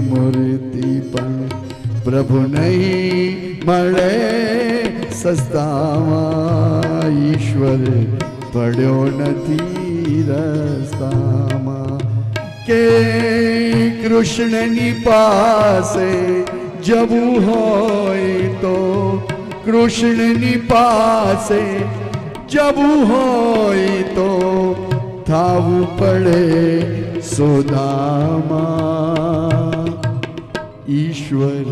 મૂર્તિ પણ પ્રભુ નહીં મળે સસ્તામાં. ઈશ્વર પડ્યો નથી રસ્તામાં. કે કૃષ્ણની પાસે જવું હોય તો, કૃષ્ણની પાસે જવું હોય તો થાવું પડે સોદામાં. ઈશ્વર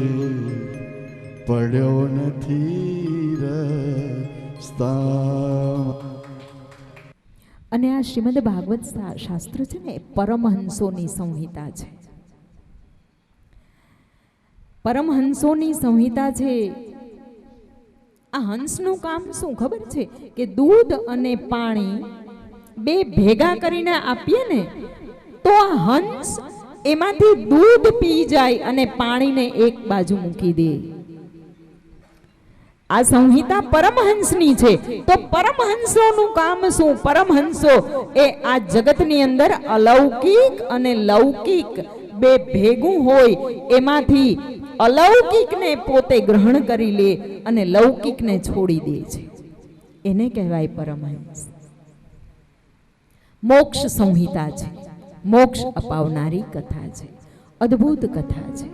પડ્યો નથી રસ્તામાં. અને આ શ્રીમદ ભાગવત શાસ્ત્ર છે ને, પરમહંસોની સંહિતા છે. પરમહંસોની સંહિતા છે. આ હંસનું કામ શું ખબર છે? કે દૂધ અને પાણી બે ભેગા કરીને આપીએ ને તો આ હંસ એમાંથી દૂધ પી જાય અને પાણીને એક બાજુ મૂકી દે. આ સંહિતા પરમહંસની છે. તો પરમહંસોનું કામ શું? પરમહંસો એ આ જગતની અંદર અલૌકિક અને લૌકિક બે ભેગું હોય એમાંથી અલૌકિકને પોતે ગ્રહણ કરી લે અને લૌકિકને છોડી દે છે. એને કહેવાય પરમહંસ. મોક્ષ સંહિતા છે, મોક્ષ અપાવનારી કથા છે, અદ્ભુત કથા છે.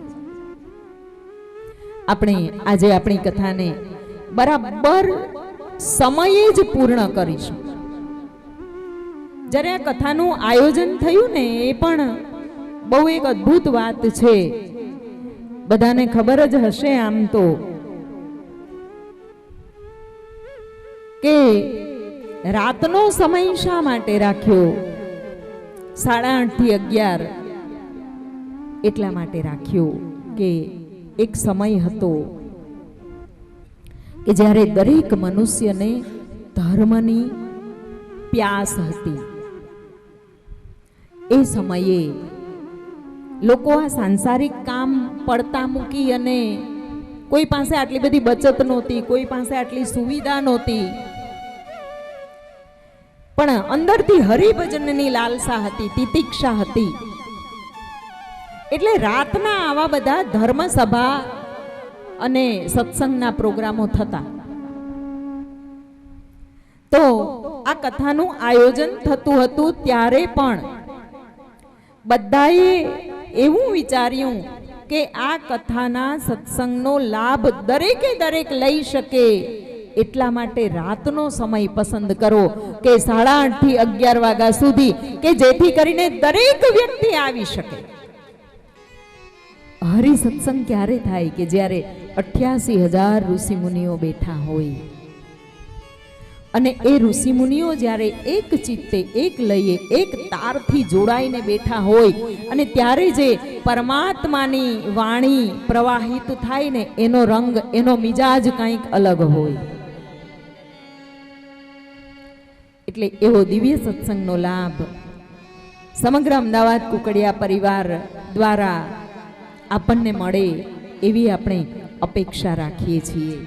આપણે આજે આપણી કથાને બરાબર સમયે જ પૂર્ણ કરીશું. જ્યારે આ કથાનું આયોજન થયું ને એ પણ બહુ એક અદ્ભુત વાત છે. બધાને ખબર જ હશે આમ તો કે રાતનો સમય શા માટે રાખ્યો? 8:30 થી 11 એટલા માટે રાખ્યો કે એક સમય હતો કે જ્યારે દરેક મનુષ્યને ધર્મની પ્યાસ હતી. એ સમયે લોકો આ સાંસારિક કામ પડતા મૂકી અને કોઈ પાસે આટલી બધી બચત નહોતી, કોઈ પાસે આટલી સુવિધા નહોતી, પણ અંદરથી હરિભજનની લાલસા હતી, તિતિક્ષા હતી. એટલે રાતના આવા બધા ધર્મસભા અને સત્સંગના પ્રોગ્રામો થતા. તો આ કથાનું આયોજન થતું હતું ત્યારે પણ બધાએ એવું વિચાર્યું કે આ કથાના સત્સંગનો લાભ દરેકે દરેક લઈ શકે એટલા માટે રાતનો સમય પસંદ કરો કે 8:30 થી 11 વાગ્યા સુધી, કે જેથી કરીને દરેક વ્યક્તિ આવી શકે. હરિ સત્સંગ ક્યારે થાય? કે જ્યારે 88,000 ઋષિ મુનિઓ બેઠા હોય અને એ ઋષિ મુનિઓ જ્યારે એક ચિત્તે, એક લઈએ, એક તારથી જોડાઈને બેઠા હોય અને ત્યારે જે પરમાત્માની વાણી પ્રવાહિત થાય ને એનો રંગ, એનો મિજાજ કંઈક અલગ હોય. એટલે એવો દિવ્ય સત્સંગનો લાભ સમગ્ર અમદાવાદ કુકડિયા પરિવાર દ્વારા આપણને મળે એવી આપણે અપેક્ષા રાખીએ છીએ.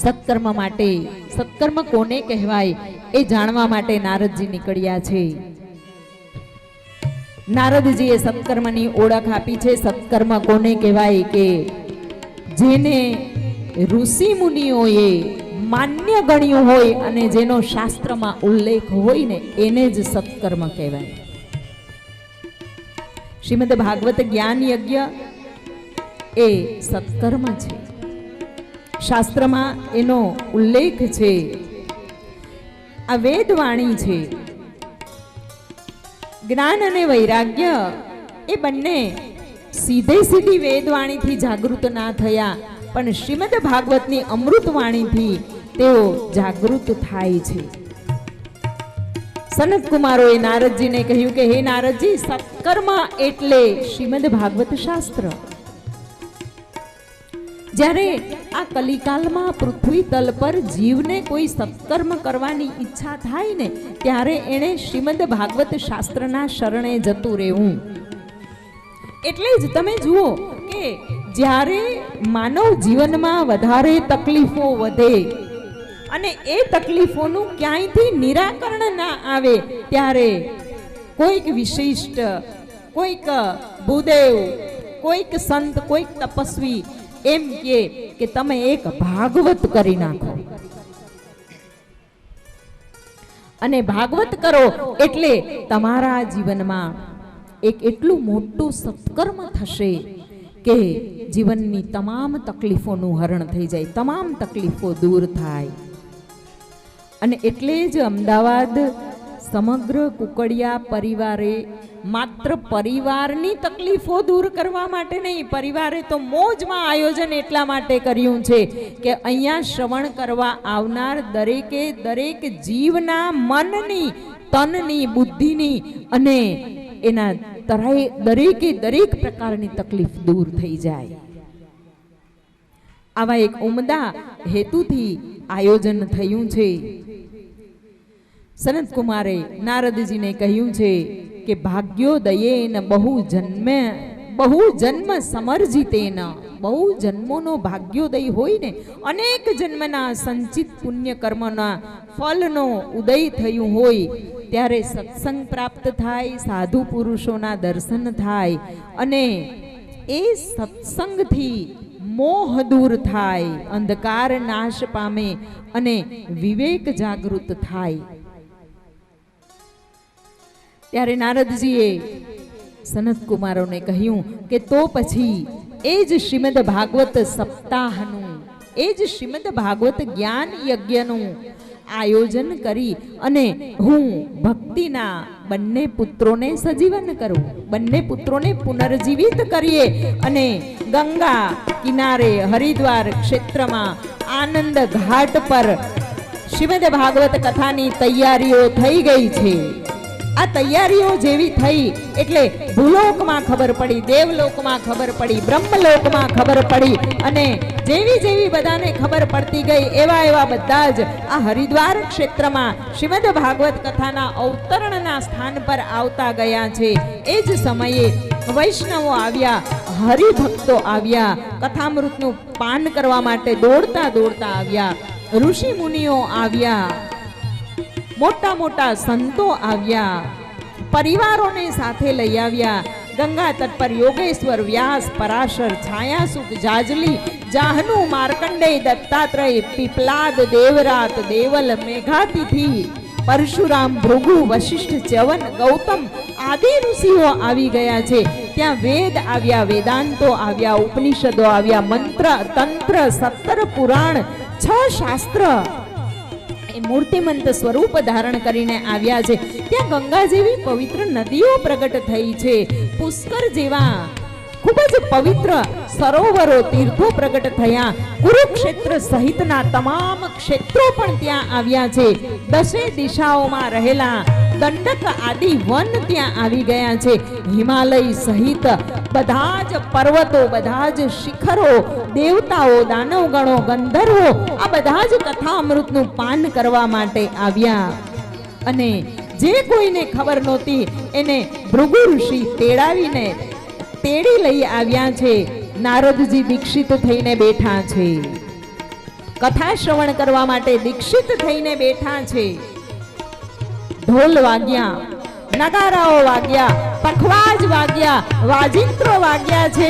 સત્કર્મ માટે, સત્કર્મ કોને કહેવાય એ જાણવા માટે નારદજી નીકળ્યા છે. નારદજીએ સત્કર્મની ઓળખ આપી છે. સત્કર્મ કોને કહેવાય? કે જેને ઋષિ મુનિઓએ માન્ય ગણ્યું હોય અને જેનો શાસ્ત્રમાં ઉલ્લેખ હોય ને એને જ સત્કર્મ કહેવાય. શ્રીમદ ભાગવત જ્ઞાન યજ્ઞ એ સત્કર્મ છે. શાસ્ત્રમાં એનો ઉલ્લેખ છે. આ વેદવાણી છે. જ્ઞાન અને વૈરાગ્ય એ બંને સીધે સીધી વેદવાણીથી જાગૃત ના થયા, પણ શ્રીમદ ભાગવતની અમૃતવાણીથી તેઓ જાગૃત થાય છે. સનત કુમારોએ નારદજીને કહ્યું કે હે નારદજી, સત્કર્મ એટલે શ્રીમદ ભાગવત શાસ્ત્ર. જ્યારે આ કલિકાલમાં પૃથ્વી તલ પર જીવને કોઈ સત્કર્મ કરવાની ઈચ્છા થાય ને ત્યારે એણે શ્રીમદ ભાગવત શાસ્ત્રના શરણે જતું રહેવું. એટલે જ તમે જુઓ કે જ્યારે માનવ જીવનમાં વધારે તકલીફો વધે અને એ તકલીફોનું ક્યાંયથી નિરાકરણ ના આવે ત્યારે કોઈક વિશિષ્ટ, કોઈક ભૂદેવ, કોઈક સંત, કોઈક તપસ્વી એમ કે તમે એક ભાગવત કરી નાખો, અને ભાગવત કરો એટલે તમારા જીવનમાં એક એટલું મોટું સત્કર્મ થશે કે જીવનની તમામ તકલીફોનું હરણ થઈ જાય, તમામ તકલીફો દૂર થાય. અને એટલે જ અમદાવાદ સમગ્ર કુકડિયા પરિવારે માત્ર પરિવારની તકલીફો દૂર કરવા માટે નહીં, પરિવારે તો મોજમાં આયોજન એટલા માટે કર્યું છે કે અહીંયા શ્રવણ કરવા આવનાર દરેકે દરેક જીવના મનની, તનની, બુદ્ધિની અને એના દરેકે દરેક પ્રકારની તકલીફ દૂર થઈ જાય. આવા એક ઉમદા હેતુથી આયોજન થયું છે. સનત કુમારે નારદજીને કહ્યું છે કે ભાગ્યોદયેન બહુ જન્મ સમર્જિતેન, બહુ જન્મોનો ભાગ્યોદય હોય ને, અનેક જન્મના સંચિત પુણ્ય કર્મના ફલનો ઉદય થયું હોય ત્યારે સત્સંગ પ્રાપ્ત થાય, સાધુ પુરુષોના દર્શન થાય અને એ સત્સંગથી મોહ દૂર થાય, અંધકાર નાશ પામે અને વિવેક જાગૃત થાય. ત્યારે નારદજીએ સનત કુમારોને કહ્યું કે તો પછી એ જ શ્રીમદ ભાગવત સપ્તાહનું, એ જ શ્રીમદ ભાગવત જ્ઞાન યજ્ઞનું આયોજન કરી અને હું ભક્તિના બંને પુત્રોને સજીવન કરું, બંને પુત્રોને પુનર્જીવિત કરીએ અને ગંગા કિનારે હરિદ્વાર ક્ષેત્રમાં આનંદ ઘાટ પર શ્રીમદ ભાગવત કથાની તૈયારીઓ થઈ ગઈ છે. આ તૈયારીઓ જેવી થઈ એટલે ભૂલોકમાં ખબર પડી, દેવલોકમાં ખબર પડી, બ્રહ્મલોકમાં ખબર પડી અને જેવી જેવી બધાને ખબર પડતી ગઈ એવા એવા બધા જ આ હરિદ્વાર ક્ષેત્રમાં શ્રીમદ ભાગવત કથાના અવતરણના સ્થાન પર આવતા ગયા છે. એ જ સમયે વૈષ્ણવો આવ્યા, હરિભક્તો આવ્યા, કથામૃતનું પાન કરવા માટે દોડતા દોડતા આવ્યા, ઋષિ મુનિઓ આવ્યા, મોટા મોટા સંતો આવ્યા, પરિવારોને સાથે લઈ આવ્યા. ગંગા તટ પર યોગેશ્વર, વ્યાસ, પરાશર, છાયાસુત, જાજલી, જાહનુ, માર્કંડેય, દત્તાત્રેય, પીપલાદ, દેવરાત, દેવલ, મેઘાતિથિ, પરશુરામ, ભૃગુ, વશિષ્ઠ, ચ્યવન, ગૌતમ આદિ ઋષિઓ આવી ગયા છે. ત્યાં વેદ આવ્યા, વેદાંતો આવ્યા, ઉપનિષદો આવ્યા, મંત્ર, તંત્ર, 17 પુરાણ, 6 શાસ્ત્ર એ મૂર્તિમંત સ્વરૂપ ધારણ કરીને આવ્યા છે. ત્યાં ગંગા જેવી પવિત્ર નદીઓ પ્રગટ થઈ છે, પુષ્કર જેવા ખૂબ જ પવિત્ર સરોવરો, તીર્થો પ્રગટ થયા, કુરુક્ષેત્ર સહિતના તમામ ક્ષેત્રો પણ ત્યાં આવ્યા છે. 10 દિશાઓમાં રહેલા દંડક આદિ વન ત્યાં આવી ગયા છે. હિમાલય સહિત બધા જ પર્વતો, બધા જ શિખરો, દેવતાઓ, દાનવગણો, ગંધર્વો આ બધા જ કથા અમૃતનું પાન કરવા માટે આવ્યા. અને જે કોઈને ખબર નહોતી એને ભૃગુ ઋષિ તેડી લઈ આવ્યા છે. નારદજી દીક્ષિત થઈને બેઠા છે, કથા શ્રવણ કરવા માટે દીક્ષિત થઈને બેઠા છે. ઢોલ વાગ્યા, નગારાઓ વાગ્યા, પખવાજ વાગ્યા, વાજિંત્રો વાગ્યા છે,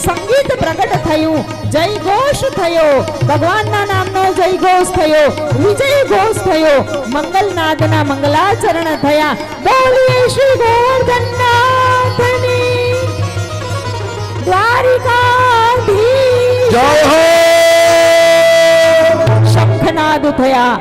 સંગીત પ્રગટ થયું, જય ઘોષ થયો, ભગવાનના નામનો જય ઘોષ થયો, વિજય ઘોષ થયો, મંગલનાદના મંગલાચરણ થયા. બોલીએ શ્રી ગોવર્ધનનાથની દ્વારિકાધીશ જય હો. શંખનાદ થયા,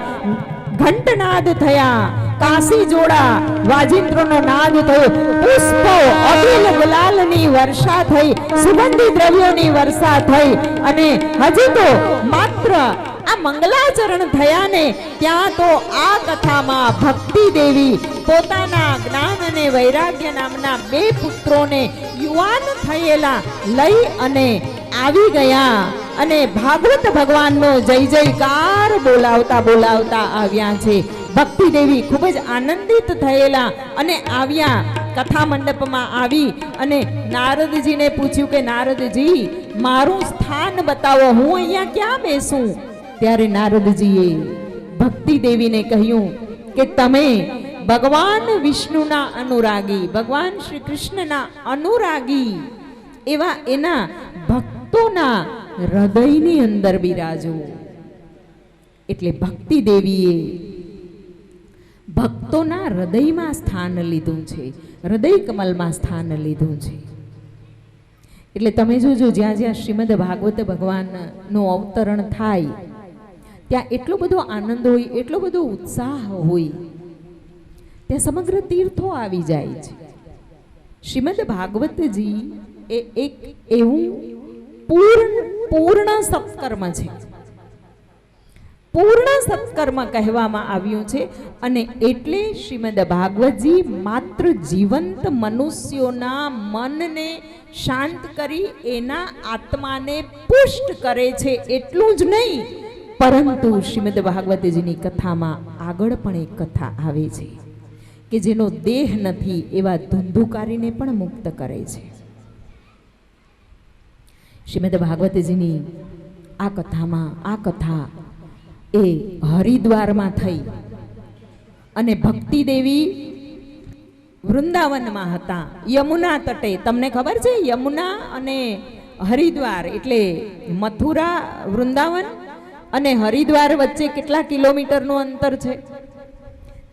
ઘંટનાદ થયા, કાશી જોડા, વાજિંત્રોનો નાદ થયો, પુષ્પો, અબીલ ગુલાલની વર્ષા થઈ, સુગંધી દ્રવ્યોની વર્ષા થઈ અને હજી તો માત્ર આ મંગલાચરણ થયા ને ત્યાં તો આ કથામાં ભક્તિ દેવી પોતાના જ્ઞાન અને વૈરાગ્ય નામના 2 પુત્રોને યુવાન થયેલા લઈ અને આવી ગયા અને ભાગવત ભગવાનનો જય જયકાર બોલાવતા બોલાવતા આવ્યા છે. ભક્તિ દેવી ખૂબ જ આનંદિત થયેલા અને આવ્યા કથા મંડપમાં આવી અને નારદજીને પૂછ્યું કે નારદજી મારું સ્થાન બતાવો, હું અહીંયા ક્યાં બેસું? ત્યારે નારદજીએ ભક્તિ દેવીને કહ્યું કે તમે ભગવાન વિષ્ણુના અનુરાગી, ભગવાન શ્રી કૃષ્ણના અનુરાગી એવા એના ભક્તોના હૃદયની અંદર બિરાજો. એટલે ભક્તિ દેવીએ ભક્તોના હૃદયમાં સ્થાન લીધું છે, હૃદય કમલમાં સ્થાન લીધું છે. એટલે તમે જોજો જ્યાં જ્યાં શ્રીમદ ભાગવત ભગવાનનું અવતરણ થાય ત્યાં એટલો બધો આનંદ હોય, એટલો બધો ઉત્સાહ હોય, ત્યાં સમગ્ર તીર્થો આવી જાય છે. શ્રીમદ ભાગવતજી એ એક એવું પૂર્ણ સત્કર્મ છે, પૂર્ણ સત્કર્મ કહેવામાં આવ્યું છે. અને એટલે શ્રીમદ ભાગવતજી માત્ર જીવંત મનુષ્યોના મનને શાંત કરી એના આત્માને પુષ્ટ કરે છે એટલું જ નહીં, પરંતુ શ્રીમદ ભાગવતજીની કથામાં આગળ પણ એક કથા આવે છે કે જેનો દેહ નથી એવા ધુંધુકારીને પણ મુક્ત કરે છે. શ્રીમદ ભાગવતજીની આ કથામાં આ કથા એ હરિદ્વારમાં થઈ અને ભક્તિ દેવી વૃંદાવનમાં હતા, યમુના તટે. તમને ખબર છે યમુના અને હરિદ્વાર એટલે મથુરા વૃંદાવન અને હરિદ્વાર વચ્ચે કેટલા કિલોમીટરનું અંતર છે?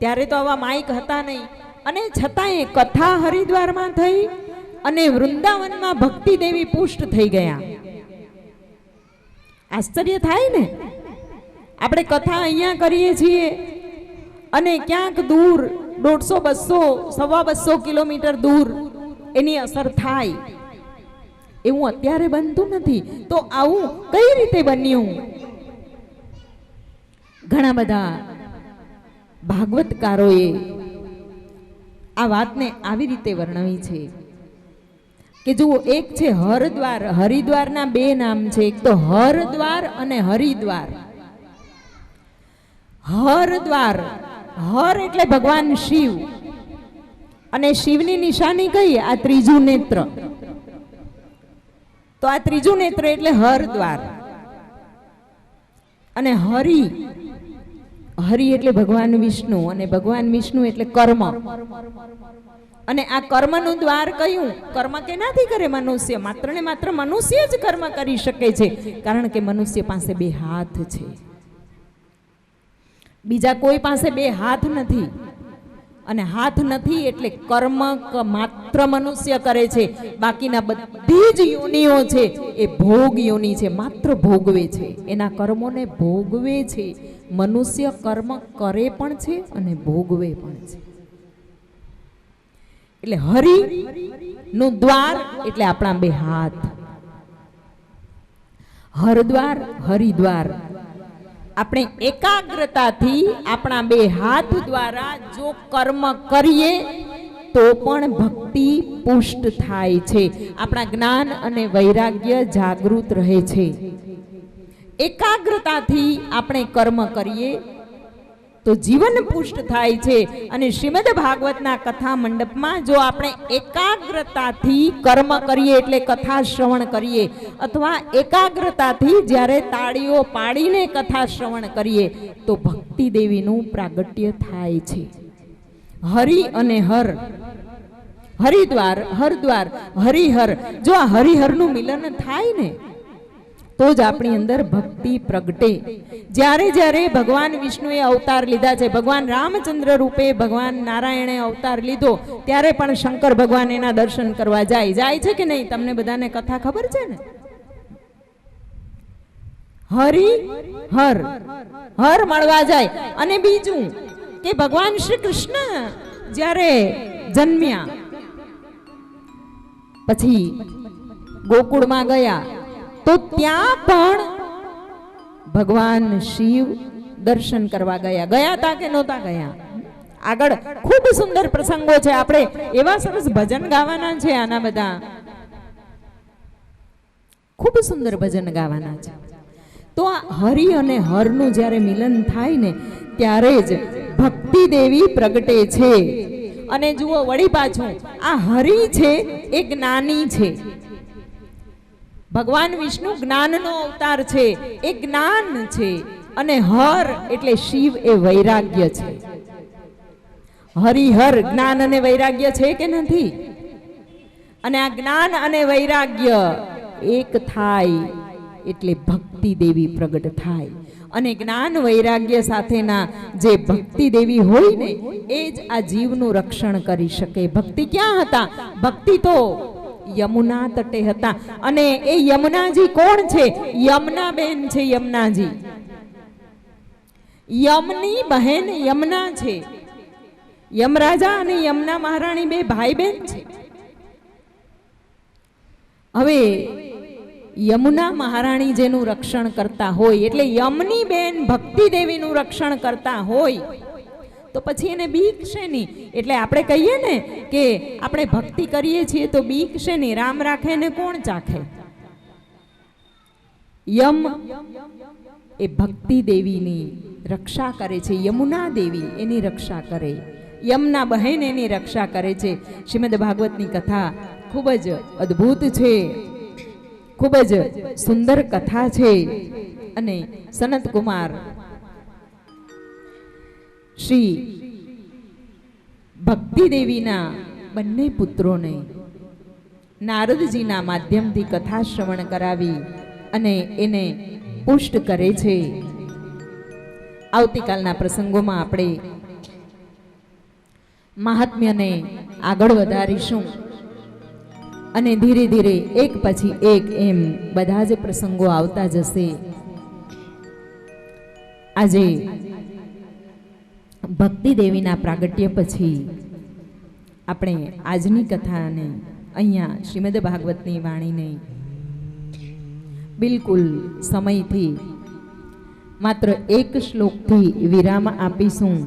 ત્યારે તો આવા માઇક હતા નહીં અને છતાંય કથા હરિદ્વારમાં થઈ અને વૃંદાવનમાં ભક્તિ દેવી પુષ્ટ થઈ ગયા. આશ્ચર્ય થાય ને? આપણે કથા અહીંયા કરીએ છીએ અને ક્યાંક દૂર 150, 200, 250 કિલોમીટર દૂર એની અસર થાય, એવું અત્યારે બનતું નથી. તો આવું કઈ રીતે બન્યું? ઘણા બધા ભાગવતકારોએ આ વાતને આવી રીતે વર્ણવી છે કે જુઓ, એક છે હરદ્વાર. હરિદ્વારના બે નામ છે, એક તો હરદ્વાર અને હરિદ્વાર. હરદ્વાર, હર એટલે ભગવાન શિવ અને શિવની નિશાની કઈ? આ ત્રીજું નેત્ર. તો આ ત્રીજું નેત્ર એટલે હરદ્વાર. અને હરિ, હરિ એટલે ભગવાન વિષ્ણુ અને ભગવાન વિષ્ણુ એટલે કર્મ. અને આ કર્મનું દ્વાર કયું? કર્મ કેનાથી કરે મનુષ્ય? માત્ર ને માત્ર મનુષ્ય જ કર્મ કરી શકે છે, કારણ કે મનુષ્ય પાસે બે હાથ છે, બીજા કોઈ પાસે બે હાથ નથી. અને હાથ નથી એટલે કર્મ માત્ર મનુષ્ય કરે છે, બાકીના બધી જ યોનિઓ છે એ ભોગ યોની છે, માત્ર ભોગવે છે, એના કર્મોને ભોગવે છે. મનુષ્ય કર્મ કરે પણ છે અને ભોગવે પણ છે. એટલે હરિ નું દ્વાર એટલે આપણા બે હાથ. હરદ્વાર, હરિદ્વાર. આપણે એકાગ્રતાથી આપણા બે હાથ દ્વારા જો કર્મ કરીએ તો પણ ભક્તિ પુષ્ટ થાય છે, આપણા જ્ઞાન અને વૈરાગ્ય જાગૃત રહે છે. એકાગ્રતાથી આપણે કર્મ કરીએ તો જીવન પુષ્ટ થાય છે. અને શ્રીમદ ભાગવતના કથા મંડપમાં જો આપણે એકાગ્રતાથી કર્મ કરીએ એટલે કથા શ્રવણ કરીએ, અથવા એકાગ્રતાથી જ્યારે તાળીઓ પાડીને કથા શ્રવણ કરીએ તો ભક્તિ દેવીનું પ્રાગટ્ય થાય છે. હરિ અને હર, હરિદ્વાર, હરદ્વાર, હરિહર. જો આ હરિહરનું મિલન થાય ને તો જ આપણી અંદર ભક્તિ પ્રગટે. જ્યારે જ્યારે ભગવાન વિષ્ણુએ અવતાર લીધા છે, ભગવાન રામચંદ્ર રૂપે ભગવાન નારાયણે અવતાર લીધો, ત્યારે પણ શંકર ભગવાન એના દર્શન કરવા જાય છે કે નહીં? તમને બધાને કથા ખબર છે ને? હરિ હર, હર મળવા જાય. અને બીજું કે ભગવાન શ્રી કૃષ્ણ જ્યારે જન્મ્યા પછી ગોકુળમાં ગયા તો ત્યાં પણ ભગવાન શિવ દર્શન કરવા ગયા હતા કે નહોતા ગયા? આગળ ખૂબ સુંદર પ્રસંગો છે, આપણે એવા સરસ ભજન ગાવાના છે આના બધા. ખૂબ સુંદર ભજન ગાવાના છે. તો આ હરિ અને હરનું જ્યારે મિલન થાય ને ત્યારે જ ભક્તિ દેવી પ્રગટે છે. અને જુઓ વળી પાછું આ હરિ છે એ જ્ઞાની છે. ભગવાન વિષ્ણુ જ્ઞાનનો અવતાર છે, એ જ્ઞાન છે. અને હર એટલે શિવ એ વૈરાગ્ય છે. હરિહર જ્ઞાન અને વૈરાગ્ય છે કે નથી? અને આ જ્ઞાન અને વૈરાગ્ય એક થાય એટલે ભક્તિ દેવી પ્રગટ થાય. અને જ્ઞાન વૈરાગ્ય સાથેના જે ભક્તિ દેવી હોય ને એ જ આ જીવનું રક્ષણ કરી શકે. ભક્તિ ક્યાં હતા? ભક્તિ તો યમુના તટે હતા. અને એ યમુનાજી કોણ છે? યમુના બેન છે. યમુનાજી યમની બહેન યમુના છે. યમરાજા અને યમુના મહારાણી બે ભાઈ બહેન છે. હવે યમુના મહારાણી જેનું રક્ષણ કરતા હોય એટલે યમની બેન ભક્તિ દેવીનું રક્ષણ કરતા હોય તો પછી એને બીક શેની? એટલે આપણે કહીએ ને કે આપણે ભક્તિ કરીએ છીએ તો બીક શેની? રામ રાખે ને કોણ ચાખે? યમ એ ભક્તિ દેવીની રક્ષા કરે છે. યમુના દેવી એની રક્ષા કરે, યમના બહેન એની રક્ષા કરે છે. શ્રીમદ ભાગવતની કથા ખૂબ જ અદ્ભુત છે, ખૂબ જ સુંદર કથા છે. અને સનત કુમાર શ્રી ભક્તિ દેવીના બંને પુત્રોને નારદજીના માધ્યમથી કથા શ્રવણ કરાવી અને એને પુષ્ટ કરે છે. આવતીકાલના પ્રસંગોમાં આપણે મહાત્મ્યને આગળ વધારીશું અને ધીરે ધીરે એક પછી એક એમ બધા જ પ્રસંગો આવતા જશે. આજે ભક્તિ દેવીના પ્રાગટ્ય પછી આપણે આજની કથાને અહીંયા શ્રીમદ ભાગવતની વાણીને બિલકુલ સમયથી માત્ર એક શ્લોકથી વિરામ આપીશું.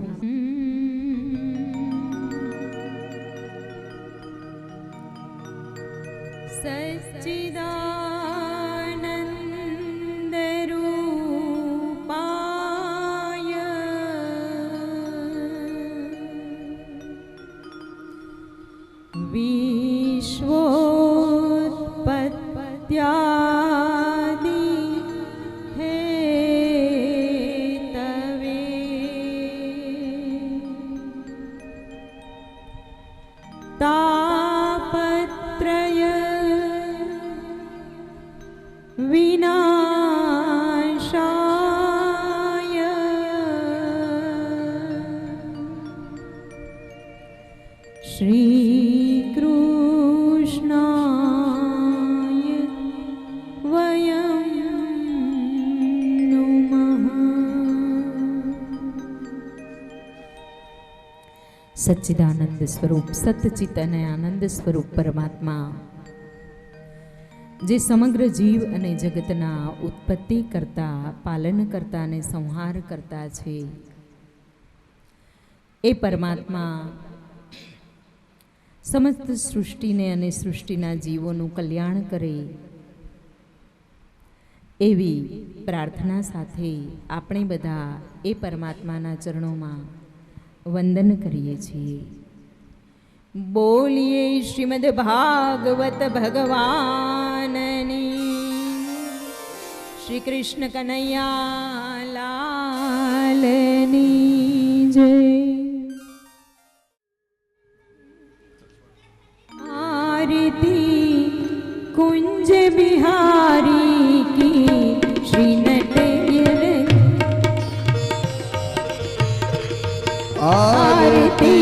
સચ્ચિદાનંદ રૂપાય વિશ્વોત્પત્યાદિ હેતવે તાપત્રય વિનાશાય શ્રી કૃષ્ણાય વયમ નુમઃ. સચ્ચિદાનંદ સ્વરૂપ સતચિત અને આનંદ સ્વરૂપ પરમાત્મા જે સમગ્ર જીવ અને જગતના ઉત્પત્તિ કરતા, પાલન કરતા અને સંહાર કરતા છે, એ પરમાત્મા સમસ્ત સૃષ્ટિને અને સૃષ્ટિના જીવોનું કલ્યાણ કરે એવી પ્રાર્થના સાથે આપણે બધા એ પરમાત્માના ચરણોમાં વંદન કરીએ છીએ. બોલીએ શ્રીમદ ભાગવત ભગવાનની, શ્રી કૃષ્ણ કનૈયા લાલની જય. આરતી કુંજ બિહારી કી શ્રી નટયર. आरती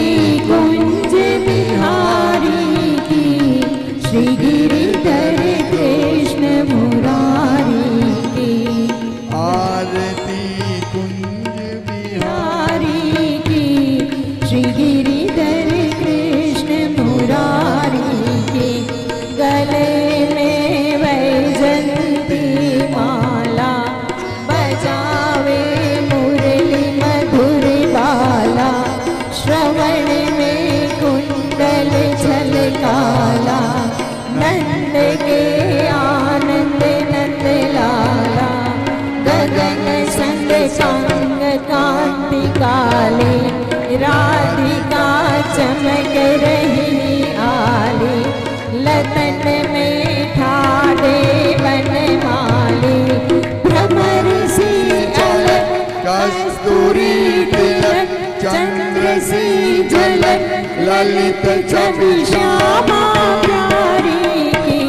कुंज बिहारी की श्री गिरिधर कृष्ण मुरारी की. आरती कुंज बिहारी की श्री गिरिधर कृष्ण मुरारी की. गले में वैजंती माला बजावे मुरली मधुर बाला. श्रवण में कुंडल झलकाला नंद के आनंद चंद्र से झलक ललित छवि श्यामा प्यारी की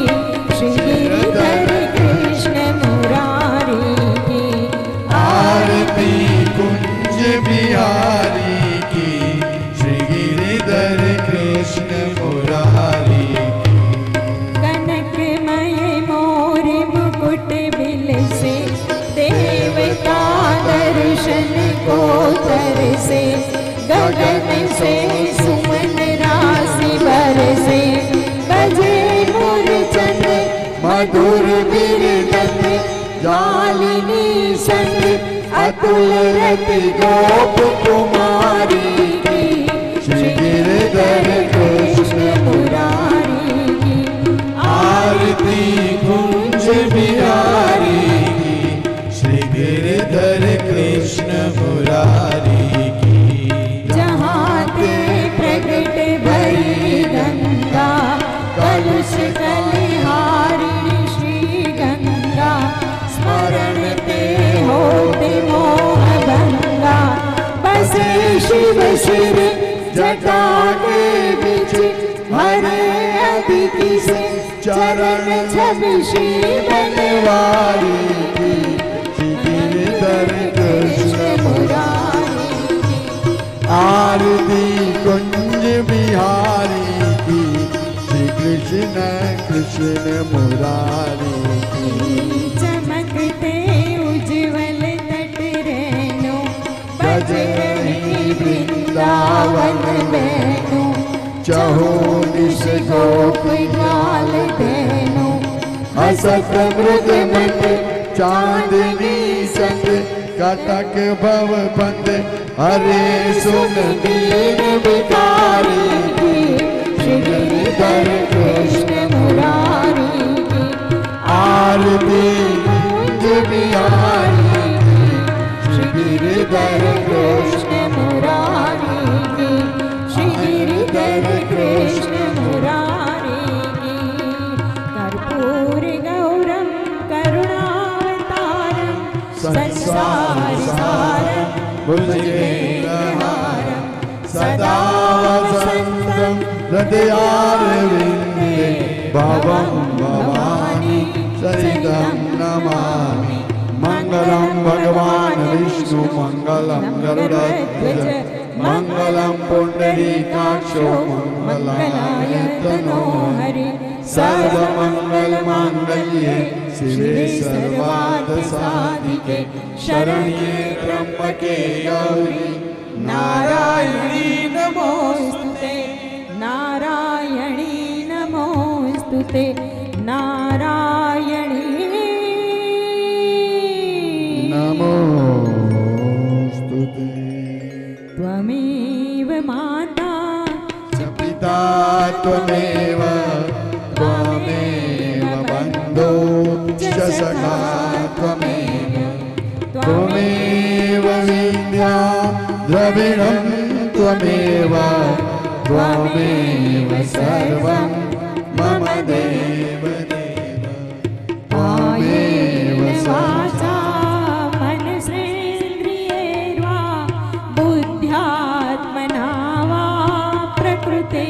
श्री गिरिधर कृष्ण मुरारी की आरती कुंज बिहारी की श्री गिरिधर कृष्ण मुरारी कनकमय मोर मुकुट बिल से देवता दर्शन को तरसे गगन से सुमन राशि बरसे बजे मूर्छन मधुर बिरदत जालिनी संग अतुल रति गोप कुमारी की श्री गिरिधर कृष्ण मुरारी की आरती कुंज बिहारी की श्री गिरिधर कृष्ण मुरारी की जहाँ ते प्रगट भई गंगा कलुष कलिहारिणी श्री गंगा स्मरण ते होते मोह भंगा बसे शिव सिर जटा के बीच हरे अदिति से चरण छवि श्री बनवारी की श्री गिरिधर कृष्ण मुरारी आरती कुंज बिहारी की श्री कृष्ण कृष्ण मुरारी की चमकते उज्जवल तट रेणु बजरंगी वृंदावन बेणु चहु दिश गोप ग्वाल धेनु हसत मृग मत चांदनी संग कटक भव बंद हरे सुन दीन बिकारी की श्री गिरिधर कृष्ण मुरारी की आरती कुंज बिहारी की श्री गिरिधर कृष्ण मुरारी की श्री गिरिधर कृष्ण मुरारी की कर्पूर गौरम करुणावतारम संसार सारम भुजगेन्द्रहारं सदा वसन्तं हृदयारविन्दे भवं भवानी सहितं नमामि मङ्गलं भगवान् विष्णु मङ्गलं गरुडध्वज मङ्गलं पुण्डरीकाक्षो मङ्गलायतनो हरि सर्वमङ्गलमाङ्गल्ये शिवे सर्वार्थसाधिके शरण्ये त्र्यम्बके गौरी नारायणी नमोस्तुते नारायणी नमोस्तुते नारायणी नमोस्तुते त्वमेव माता च पिता त्वमेव त्वमेव बन्धो च सखा त्वमेव त्वमेव विद्या द्रविणं त्वमेव त्वमेव सर्वं मम देव देव त्वमेव वाचा मनसेन्द्रियैर्वा बुद्ध्यात्मना वा प्रकृते